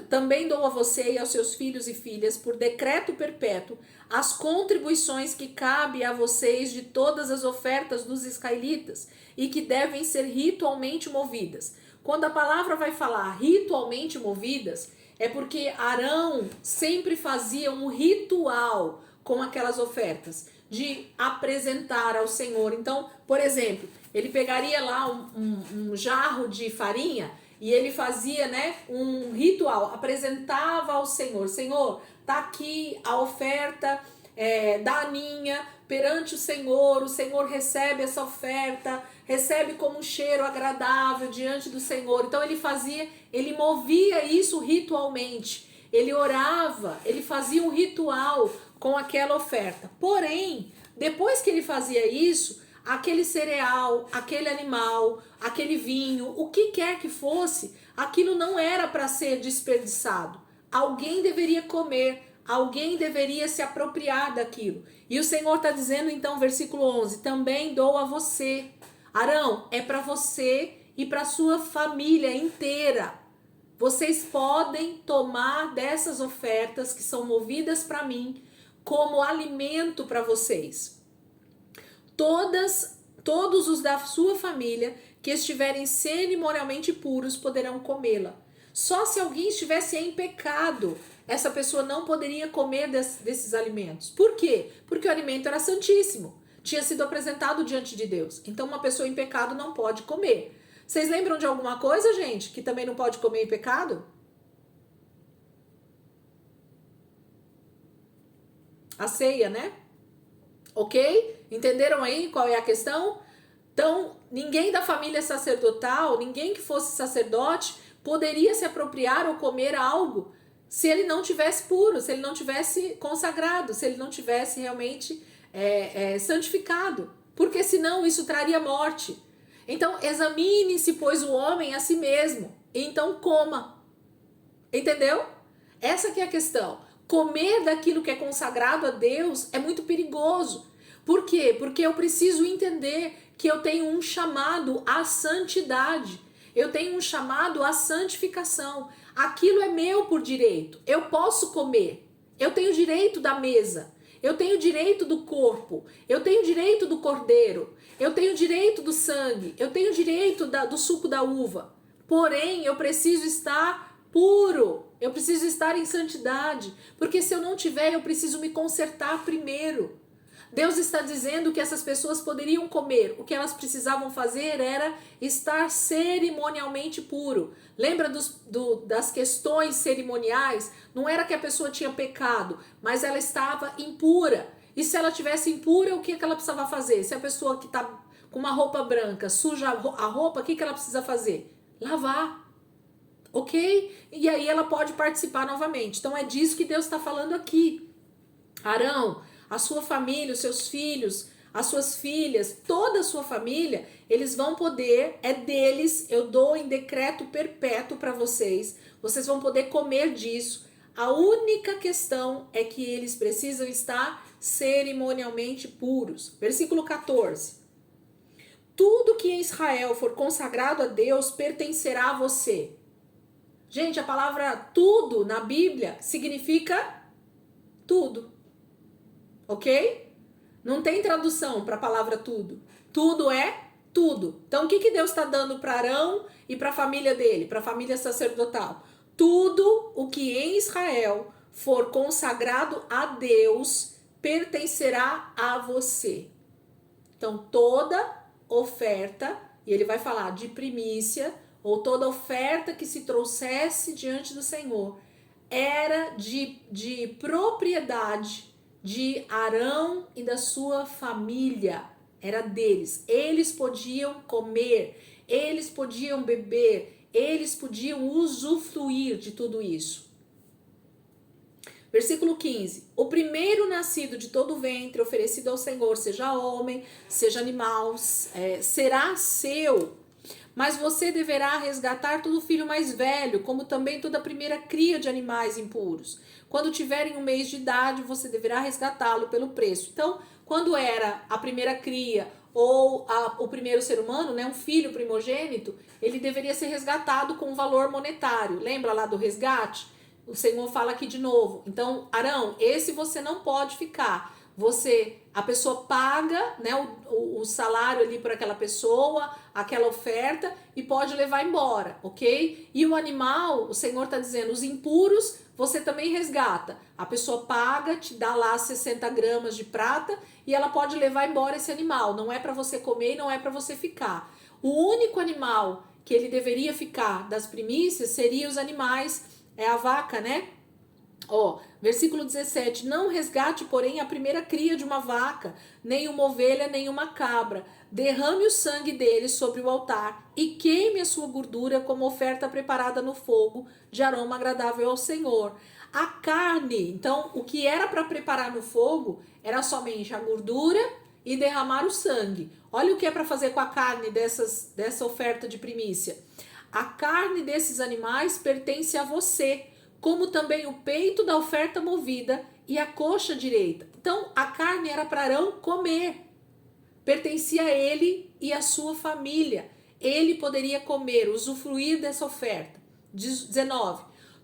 Também dou a você e aos seus filhos e filhas, por decreto perpétuo, as contribuições que cabem a vocês de todas as ofertas dos israelitas e que devem ser ritualmente movidas. Quando a palavra vai falar ritualmente movidas, é porque Arão sempre fazia um ritual com aquelas ofertas, de apresentar ao Senhor. Então, por exemplo, ele pegaria lá um jarro de farinha e ele fazia, né, um ritual, apresentava ao Senhor. Senhor, tá aqui a oferta da Aninha perante o Senhor recebe essa oferta, recebe como um cheiro agradável diante do Senhor. Então ele movia isso ritualmente, ele orava, ele fazia um ritual com aquela oferta. Porém, depois que ele fazia isso, aquele cereal, aquele animal, aquele vinho, o que quer que fosse, aquilo não era para ser desperdiçado. Alguém deveria comer, alguém deveria se apropriar daquilo. E o Senhor está dizendo então, versículo 11, também dou a você. Arão, é para você e para sua família inteira. Vocês podem tomar dessas ofertas que são movidas para mim como alimento para vocês. Todos os da sua família que estiverem cerimonialmente puros poderão comê-la. Só se alguém estivesse em pecado, essa pessoa não poderia comer desses alimentos. Por quê? Porque o alimento era santíssimo. tinha sido apresentado diante de Deus. Então uma pessoa em pecado não pode comer. Vocês lembram de alguma coisa, gente, que também não pode comer em pecado? A ceia, né? Ok? Entenderam aí qual é a questão? Então, ninguém da família sacerdotal, ninguém que fosse sacerdote, poderia se apropriar ou comer algo se ele não tivesse puro, se ele não tivesse consagrado, se ele não tivesse realmente santificado. Porque senão isso traria morte. Então, examine-se, pois, o homem a si mesmo, e então coma. Entendeu? Essa que é a questão. Comer daquilo que é consagrado a Deus é muito perigoso. Por quê? Porque eu preciso entender que eu tenho um chamado à santidade. Eu tenho um chamado à santificação. Aquilo é meu por direito. Eu posso comer. Eu tenho direito da mesa. Eu tenho direito do corpo. Eu tenho direito do cordeiro. Eu tenho direito do sangue. Eu tenho direito do suco da uva. Porém, eu preciso estar puro. Eu preciso estar em santidade. Porque se eu não tiver, eu preciso me consertar primeiro. Deus está dizendo que essas pessoas poderiam comer. O que elas precisavam fazer era estar cerimonialmente puro. Lembra das questões cerimoniais? Não era que a pessoa tinha pecado, mas ela estava impura. E se ela tivesse impura, o que ela precisava fazer? Se a pessoa que está com uma roupa branca suja a roupa, o que ela precisa fazer? Lavar. Ok? E aí ela pode participar novamente. Então é disso que Deus está falando aqui. Arão, a sua família, os seus filhos, as suas filhas, toda a sua família, eles vão poder, é deles, eu dou em decreto perpétuo para vocês, vocês vão poder comer disso. A única questão é que eles precisam estar cerimonialmente puros. Versículo 14. Tudo que em Israel for consagrado a Deus pertencerá a você. Gente, a palavra tudo na Bíblia significa tudo. Ok? Não tem tradução para a palavra tudo. Tudo é tudo. Então, o que Deus está dando para Arão e para a família dele, para a família sacerdotal? Tudo o que em Israel for consagrado a Deus pertencerá a você. Então, toda oferta, e ele vai falar de primícia, ou toda oferta que se trouxesse diante do Senhor, era de propriedade de Arão e da sua família, era deles. Eles podiam comer, eles podiam beber, eles podiam usufruir de tudo isso. Versículo 15. O primeiro nascido de todo o ventre oferecido ao Senhor, seja homem, seja animal, será seu. Mas você deverá resgatar todo filho mais velho, como também toda a primeira cria de animais impuros. Quando tiverem 1 mês de idade, você deverá resgatá-lo pelo preço. Então, quando era a primeira cria ou o primeiro ser humano, né, um filho primogênito, ele deveria ser resgatado com um valor monetário. Lembra lá do resgate? O Senhor fala aqui de novo. Então, Arão, esse você não pode ficar. A pessoa paga, né, o salário ali por aquela pessoa, aquela oferta, e pode levar embora, ok? E o animal, o Senhor está dizendo, os impuros você também resgata. A pessoa paga, te dá lá 60 gramas de prata e ela pode levar embora esse animal. Não é para você comer e não é para você ficar. O único animal que ele deveria ficar das primícias seria os animais, a vaca, né? Versículo 17, não resgate, porém, a primeira cria de uma vaca, nem uma ovelha, nem uma cabra. Derrame o sangue dele sobre o altar e queime a sua gordura como oferta preparada no fogo de aroma agradável ao Senhor. A carne, então, o que era para preparar no fogo era somente a gordura e derramar o sangue. Olha o que é para fazer com a carne dessa oferta de primícia. A carne desses animais pertence a você, como também o peito da oferta movida e a coxa direita. Então, a carne era para Arão comer. Pertencia a ele e a sua família. Ele poderia comer, usufruir dessa oferta. 19.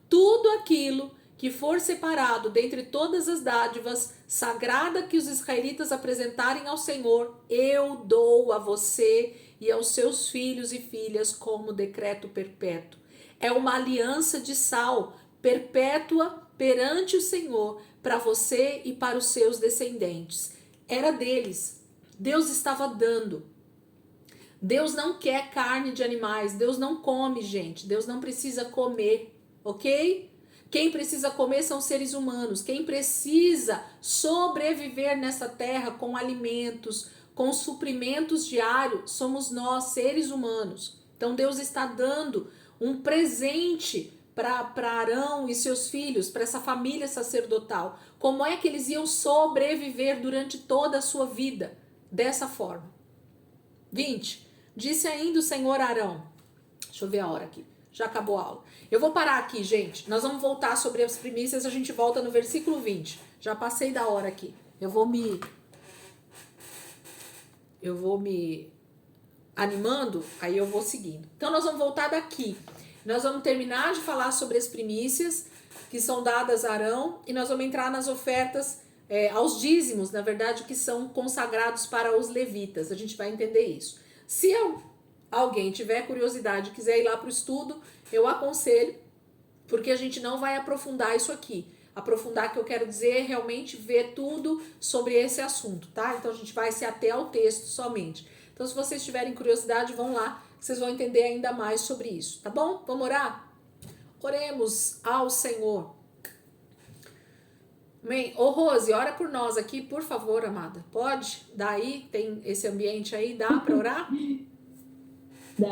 Tudo aquilo que for separado dentre todas as dádivas sagrada que os israelitas apresentarem ao Senhor, eu dou a você e aos seus filhos e filhas como decreto perpétuo. É uma aliança de sal, perpétua perante o Senhor, para você e para os seus descendentes. Era deles. Deus estava dando. Deus não quer carne de animais, Deus não come, gente, Deus não precisa comer, ok? Quem precisa comer são seres humanos, quem precisa sobreviver nessa terra com alimentos, com suprimentos diários, somos nós, seres humanos. Então Deus está dando um presente para Arão e seus filhos, para essa família sacerdotal. Como é que eles iam sobreviver durante toda a sua vida? Dessa forma. 20. Disse ainda o Senhor a Arão. Deixa eu ver a hora aqui. Já acabou a aula. Eu vou parar aqui, gente. Nós vamos voltar sobre as primícias. A gente volta no versículo 20. Já passei da hora aqui. Eu vou me animando, aí eu vou seguindo. Então nós vamos voltar daqui. Nós vamos terminar de falar sobre as primícias que são dadas a Arão e nós vamos entrar nas ofertas, aos dízimos, na verdade, que são consagrados para os levitas. A gente vai entender isso. Se alguém tiver curiosidade e quiser ir lá para o estudo, eu aconselho, porque a gente não vai aprofundar isso aqui. Aprofundar, que eu quero dizer, é realmente ver tudo sobre esse assunto, tá? Então a gente vai se ater ao texto somente. Então, se vocês tiverem curiosidade, vão lá, que vocês vão entender ainda mais sobre isso, tá bom? Vamos orar? Oremos ao Senhor. Amém? Ô Rose, ora por nós aqui, por favor, amada. Pode? Dá aí? Tem esse ambiente aí? Dá para orar? Dá.